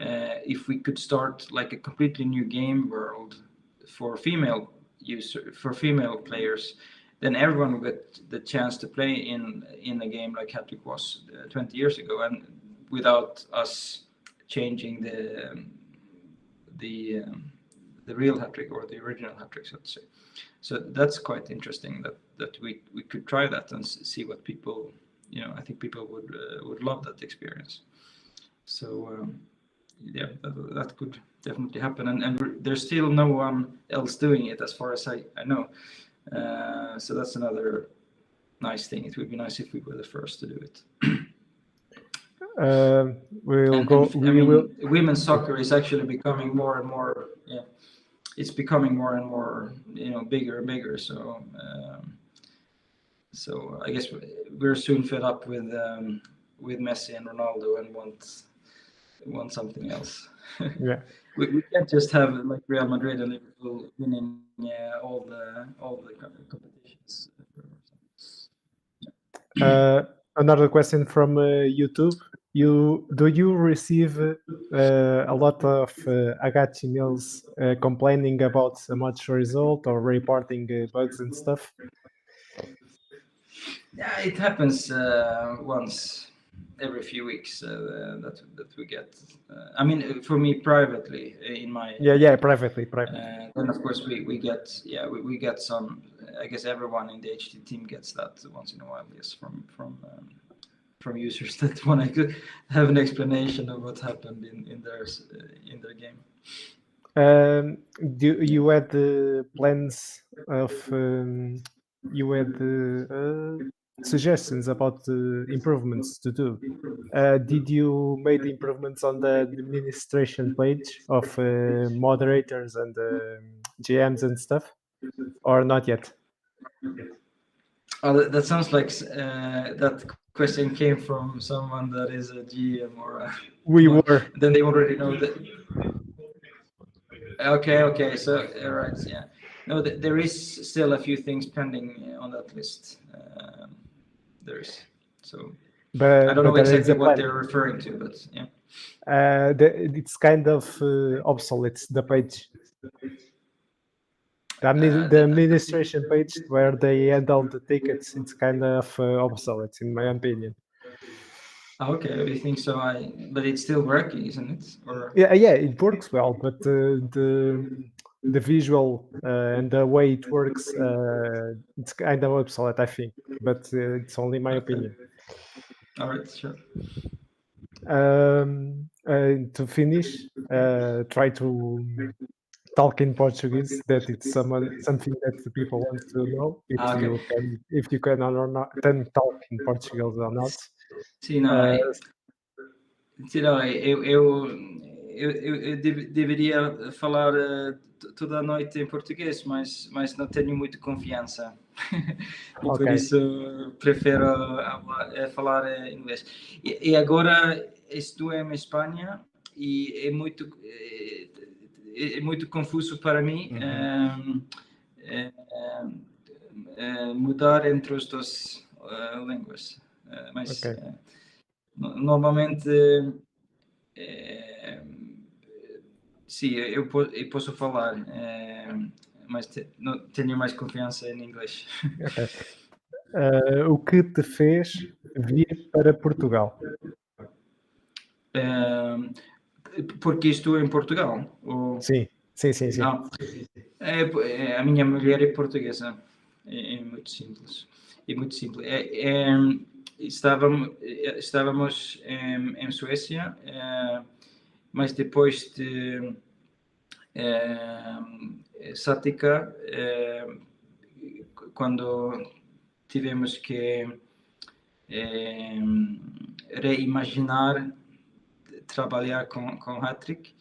If we could start like a completely new game world for female players, then everyone would get the chance to play in a game like Hattrick was 20 years ago, and without us changing the real Hattrick or the original Hattrick, so to say. So that's quite interesting that we could try that and see what people, I think people would love that experience. So yeah, that could definitely happen, and there's still no one else doing it as far as I know. So that's another nice thing. It would be nice if we were the first to do it. Women's soccer is actually becoming more and more. Yeah, it's becoming more and more, bigger and bigger. So, so I guess we're soon fed up with Messi and Ronaldo and want something else. Yeah. We can't just have like Real Madrid and Liverpool winning all the competitions. Another question from YouTube. Do you receive a lot of HT emails complaining about a match result or reporting bugs and stuff? Yeah, it happens once every few weeks that we get. I mean, for me privately, in my privately. Then of course we get we get some. I guess everyone in the HT team gets that once in a while. Yes, from users that want to have an explanation of what happened in their game. Do you had plans of you had suggestions about improvements to do? Did you make improvements on the administration page of moderators and GMs and stuff, or not yet? Oh, that sounds like that question came from someone that is a GM or then they already know that. Okay. So right, yeah. No, there is still a few things pending on that list. There is. So but I don't know exactly what they're referring to, but yeah. It's kind of obsolete, the page. The administration page where they handle the tickets, it's kind of obsolete, in my opinion. Okay, you think so? But it's still working, isn't it? Or yeah, it works well, but the visual and the way it works, it's kind of obsolete, I think. But it's only my opinion. All right, sure. To finish, try to talk in Portuguese. That it's something that the people want to know. If you can or not, then talk in Portuguese or not. Sim, não, eu deveria falar toda a noite em português, mas não tenho muita confiança. E por isso prefiro falar inglês. E agora estou em Espanha e é muito confuso para mim mudar entre as duas línguas. Mas normalmente Sim, eu posso falar, mas tenho mais confiança em inglês. Ok. O que te fez vir para Portugal? Porque estou em Portugal. Sim, sim, sim, sim. Não, a minha mulher é portuguesa. É muito simples. É muito simples. Estávamos em Suécia, mas depois de Sática, quando tivemos que reimaginar trabalhar com Hattrick,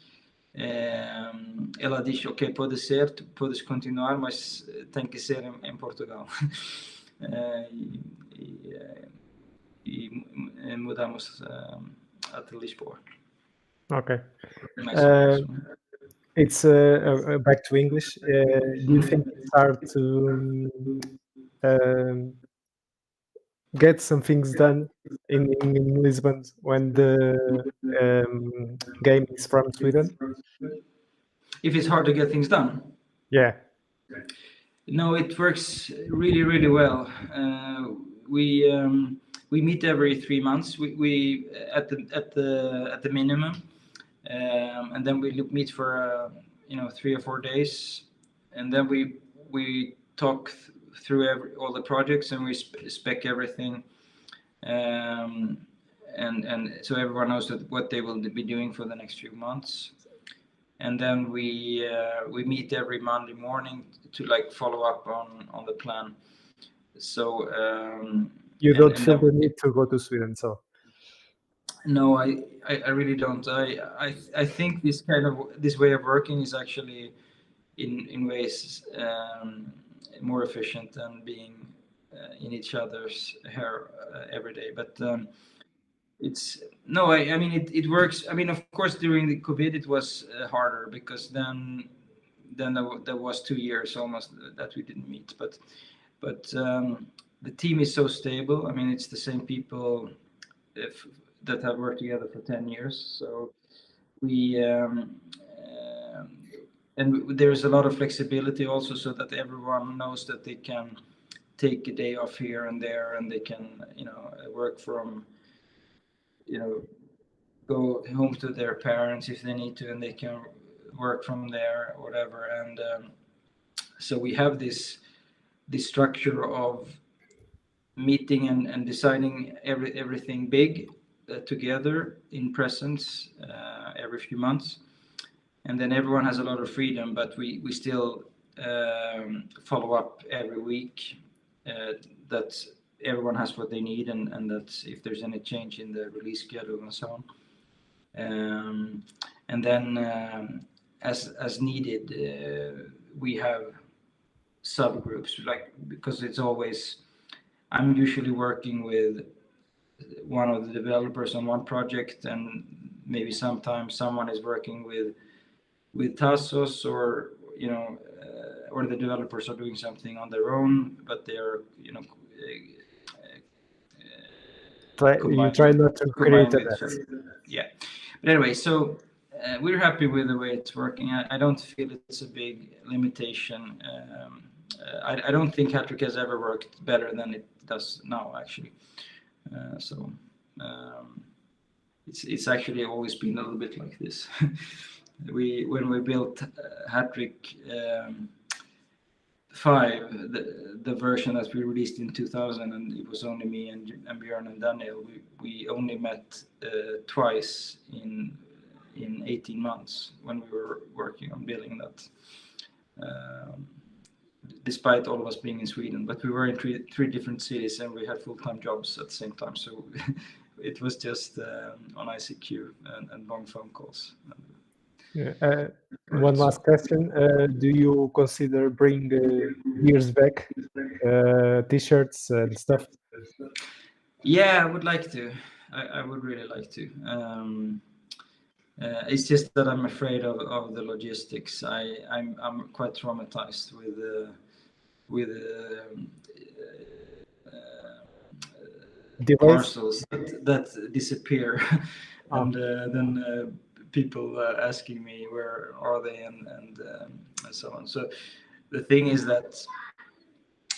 ela disse, ok, pode ser, tu podes continuar, mas tem que ser em Portugal. E mudamos até Lisboa. Okay. Mais ou menos. It's back to English. Do you think it's hard to get some things done in Lisbon when the game is from Sweden? If it's hard to get things done? Yeah. No, it works really, really well. We meet every 3 months. We at the minimum, and then we meet for 3 or 4 days, and then we talk through all the projects, and we spec everything, and so everyone knows what they will be doing for the next few months. And then we meet every Monday morning to follow up on the plan. So you don't feel the need to go to Sweden, so no, I really don't. I think this way of working is actually in ways more efficient than being in each other's hair every day. But I mean it works. I mean, of course, during the COVID it was harder because then there was 2 years almost that we didn't meet. But the team is so stable. I mean, it's the same people that have worked together for 10 years. So we and there's a lot of flexibility also, so that everyone knows that they can take a day off here and there, and they can work from go home to their parents if they need to, and they can work from there or whatever. And so we have this structure of meeting and deciding everything big together in presence every few months, and then everyone has a lot of freedom, but we still follow up every week that everyone has what they need, and that if there's any change in the release schedule and so on. And then as needed, we have subgroups, because it's always, I'm usually working with one of the developers on one project, and maybe sometimes someone is working with Tassos, or or the developers are doing something on their own, but they're you try not to create a mess. Yeah, but anyway, so we're happy with the way it's working. I don't feel it's a big limitation. I don't think Hattrick has ever worked better than it does now, actually. So it's actually always been a little bit like this. When we built Hattrick 5, the version that we released in 2000, and it was only me and Björn and Daniel. We only met twice in 18 months when we were working on building that. Despite all of us being in Sweden, but we were in three different cities, and we had full-time jobs at the same time. So it was just on ICQ and long phone calls. One last question: do you consider bring years back T-shirts and stuff? Yeah, I would like to. I would really like to. It's just that I'm afraid of the logistics. I'm quite traumatized with parcels that disappear, and then people asking me where are they and so on. So the thing is that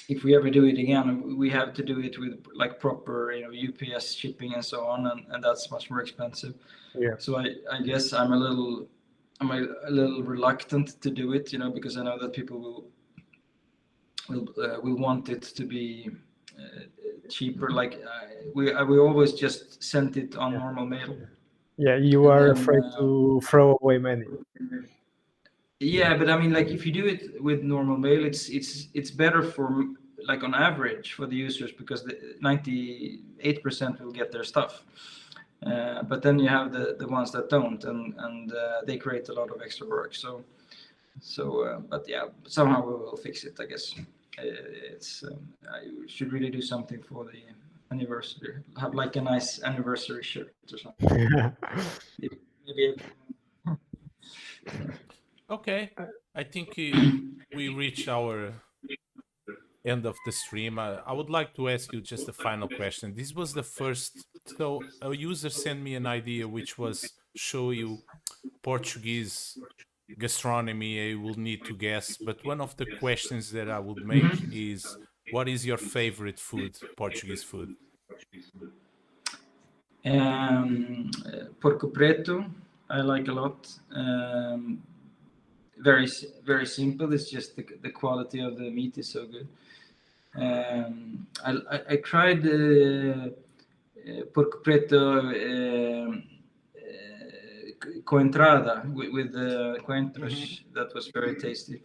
if we ever do it again, we have to do it with like proper, UPS shipping and so on, and that's much more expensive. Yeah. So I guess I'm a little reluctant to do it, because I know that people will want it to be cheaper. Like we always just sent it on normal mail. Yeah, you And are then, afraid to throw away money. Yeah, but I mean, like if you do it with normal mail, it's better for like on average for the users because the 98% will get their stuff. But then you have the ones that don't, and they create a lot of extra work. So but yeah, somehow we will fix it, I guess. I should really do something for the anniversary. Have like a nice anniversary shirt or something. Maybe. Okay, I think we reached our end of the stream. I would like to ask you just a final question. This was the first, so a user sent me an idea which was show you Portuguese gastronomy. I will need to guess, but one of the questions that I would make is, what is your favorite food, Portuguese food? Porco preto, I like a lot. Very very simple. It's just the quality of the meat is so good. I tried porco preto coentrada with coentros. That was very tasty.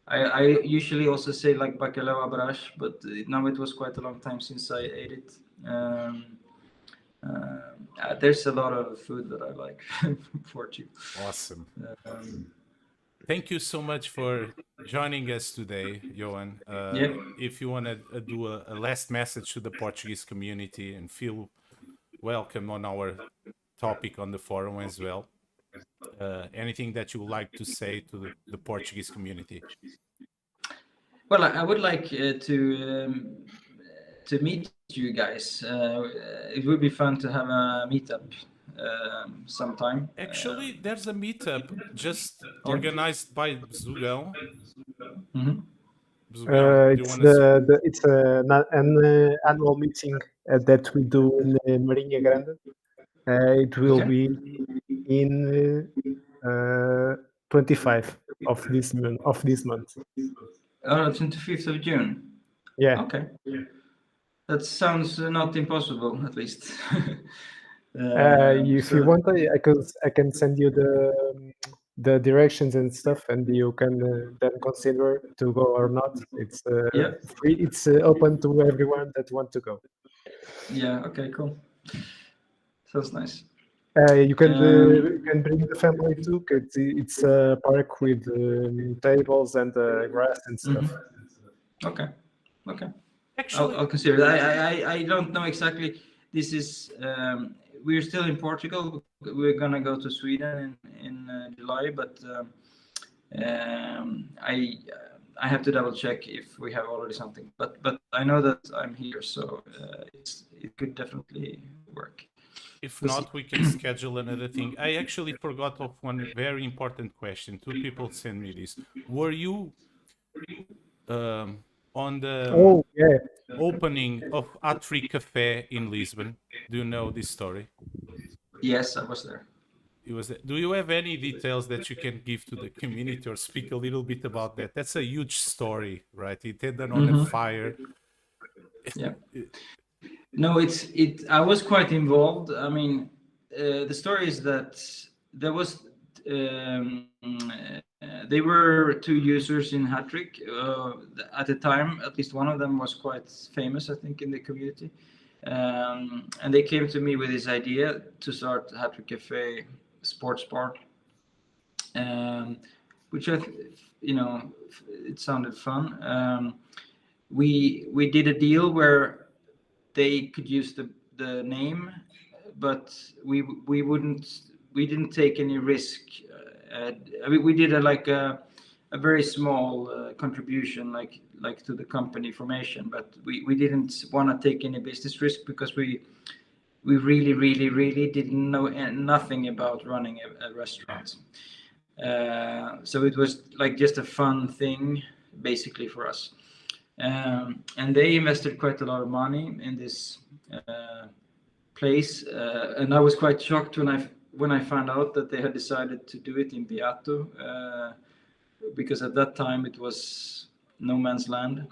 I usually also say like bacalhau à brás, but now it was quite a long time since I ate it. There's a lot of food that I like from Portugal. Awesome. Thank you so much for joining us today, Johan. If you want to do a last message to the Portuguese community and feel welcome on our topic on the forum as well. Anything that you would like to say to the Portuguese community? Well, I would like to meet you guys. It would be fun to have a meetup sometime. Actually, there's a meetup just organized by Zugão. It's an annual meeting that we do in Marinha Grande. It will be in 25 of this month. Oh, 25th of June. Yeah. Okay. That sounds not impossible, at least. If you want, I can send you the directions and stuff, and you can then consider to go or not. It's free. It's open to everyone that want to go. Yeah. Okay. Cool. Sounds nice. You can bring the family too. It's a park with tables and grass and stuff. Okay. Actually, I'll consider that. I don't know exactly. This is we're still in Portugal. We're gonna go to Sweden in July, but I have to double check if we have already something. But I know that I'm here, so it could definitely work. If not, we can schedule another thing. I actually forgot of one very important question. Two people sent me this. Were you on the opening of Hattrick Cafe in Lisbon? Do you know this story? Yes, I was there. Do you have any details that you can give to the community or speak a little bit about that? That's a huge story, right? It ended on a fire. Yeah. No, I was quite involved. I mean, the story is that there was they were two users in Hattrick at the time. At least one of them was quite famous, I think, in the community. And they came to me with this idea to start Hattrick Cafe sports bar, which it sounded fun. We did a deal where they could use the name, but we didn't take any risk. We did a very small contribution, like to the company formation, but we didn't want to take any business risk because we we really didn't know nothing about running a restaurant. So it was like just a fun thing, basically, for us. And they invested quite a lot of money in this place, and I was quite shocked when I found out that they had decided to do it in Beato, because at that time it was no man's land.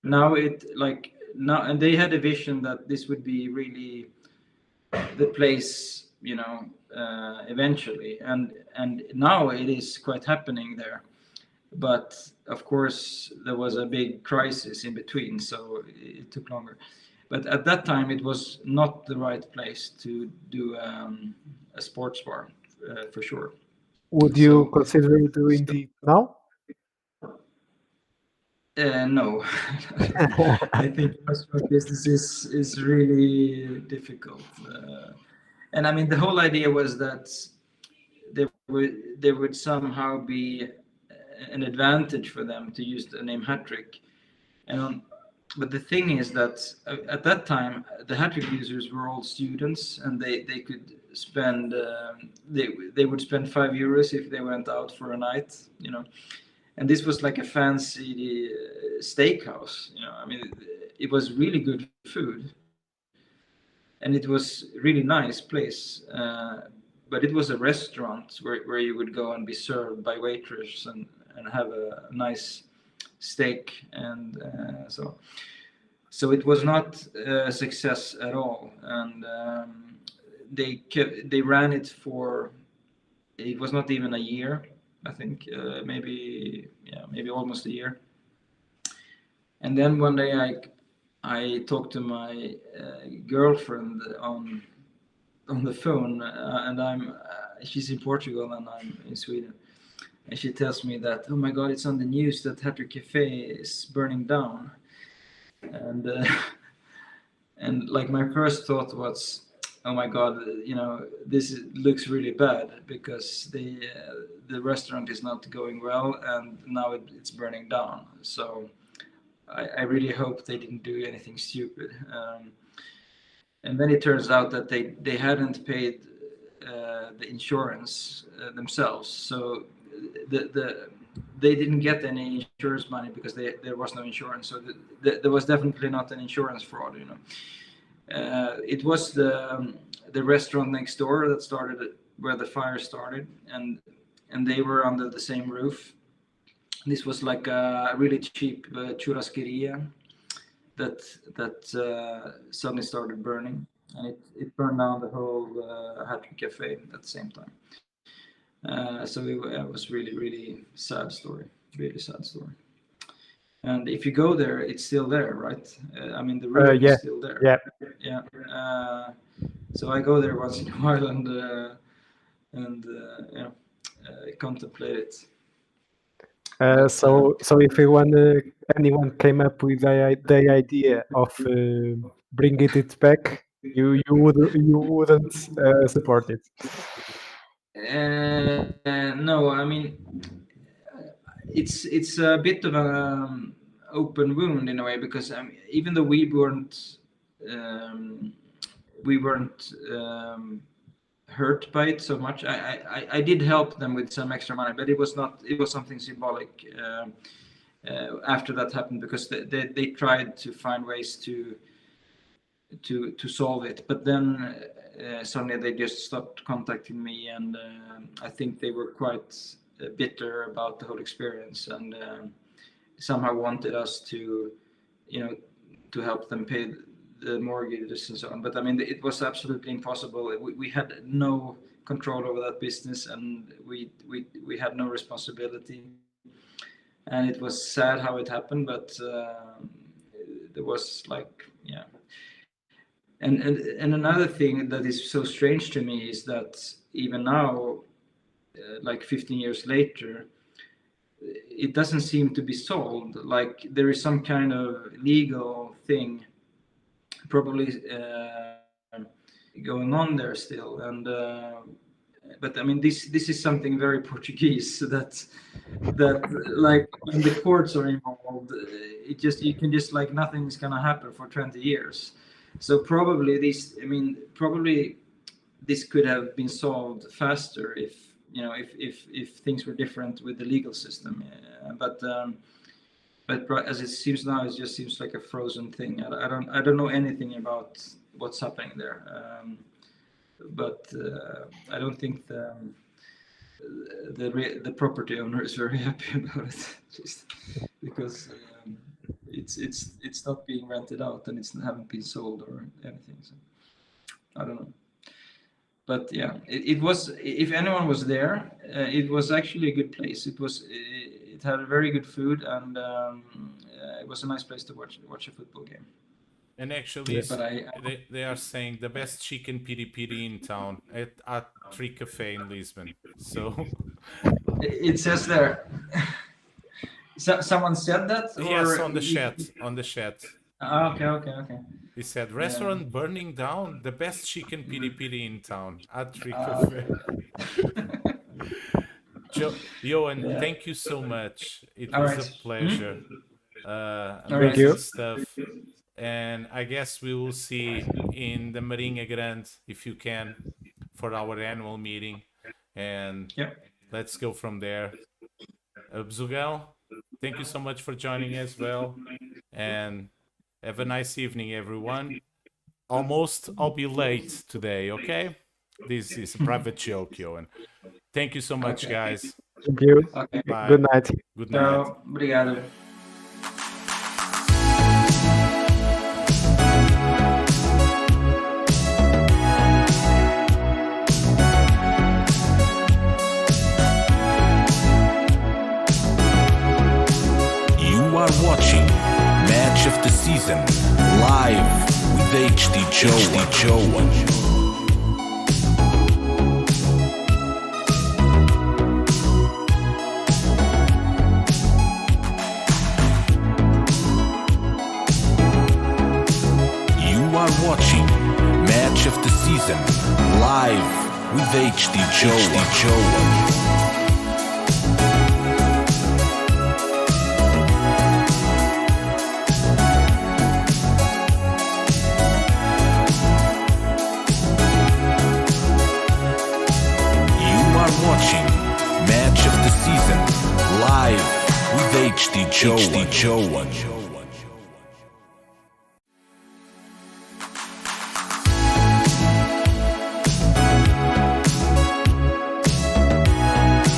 Now and they had a vision that this would be really the place, eventually, and now it is quite happening there. But of course there was a big crisis in between, so it took longer. But at that time it was not the right place to do a sports bar, for sure. Would you So- consider doing it now? No. I think restaurant business is really difficult. And I mean, the whole idea was that there would somehow be an advantage for them to use the name Hattrick. But the thing is that at that time, the Hattrick users were all students, and they could spend they would spend €5 if they went out for a night, and this was like a fancy steakhouse. I mean, it was really good food, and it was really nice place. But it was a restaurant where you would go and be served by waiters and have a nice steak, and so it was not a success at all. And they ran it for, it was not even a year, I think, maybe almost a year. And then one day I talked to my girlfriend on the phone, and she's in Portugal and I'm in Sweden, and she tells me that, oh my God, it's on the news that Hattrick Cafe is burning down. And and like my first thought was, oh my God, this looks really bad, because the restaurant is not going well, and now it's burning down. So I really hope they didn't do anything stupid. And then it turns out that they hadn't paid the insurance themselves, so they didn't get any insurance money because there was no insurance. So there was definitely not an insurance fraud. It was the restaurant next door that started where the fire started, and they were under the same roof. This was like a really cheap churrasqueria that suddenly started burning, and it burned down the whole Hattrick Cafe at the same time. So it was really sad story, really sad story. And if you go there, it's still there, right? I mean, the room Yeah. is still there. Yeah. So I go there once in a while and contemplate it. So if anyone came up with the idea of bringing it back, you wouldn't support it. No, I mean, it's a bit of an open wound in a way, because even though we weren't hurt by it so much, I did help them with some extra money, but it was something symbolic after that happened, because they tried to find ways to solve it, but then suddenly they just stopped contacting me, and I think they were quite bitter about the whole experience, and somehow wanted us to help them pay the mortgages and so on. But I mean, it was absolutely impossible. We had no control over that business, and we had no responsibility, and it was sad how it happened, but there was and another thing that is so strange to me is that even now, like 15 years later, it doesn't seem to be solved. Like there is some kind of legal thing probably going on there still, and but I mean, this is something very Portuguese, that like when the courts are involved, you can just like nothing's gonna happen for 20 years. So probably this could have been solved faster if things were different with the legal system. But as it seems now, it just seems like a frozen thing. I don't know anything about what's happening there. But I don't think the property owner is very happy about it, just because it's not being rented out and it haven't been sold or anything. So I don't know. But yeah, it was. If anyone was there, it was actually a good place. It had very good food, and it was a nice place to watch a football game. And actually, they are saying the best chicken piri piri in town at Hattrick Cafe in Lisbon. So it says there. Someone said that? Or yes, on the chat. Okay. He said, restaurant burning down, the best chicken piri piri in town. Hattrick Cafe. Johan, thank you so much. It was a pleasure. Amazing stuff. And I guess we will see in the Marinha Grande, if you can, for our annual meeting. And let's go from there. Bzugal, thank you so much for joining as well. And have a nice evening, everyone. I'll be late today, okay? This is a private joke, Johan. Thank you so much, guys. Thank you. Okay. Bye. Good night. Good night. Ciao. Obrigado. You are watching Match of the Season live with HT-Johan. Watching Match of the Season live with HT-Johan. Watching Match of the Season live with HT-Johan.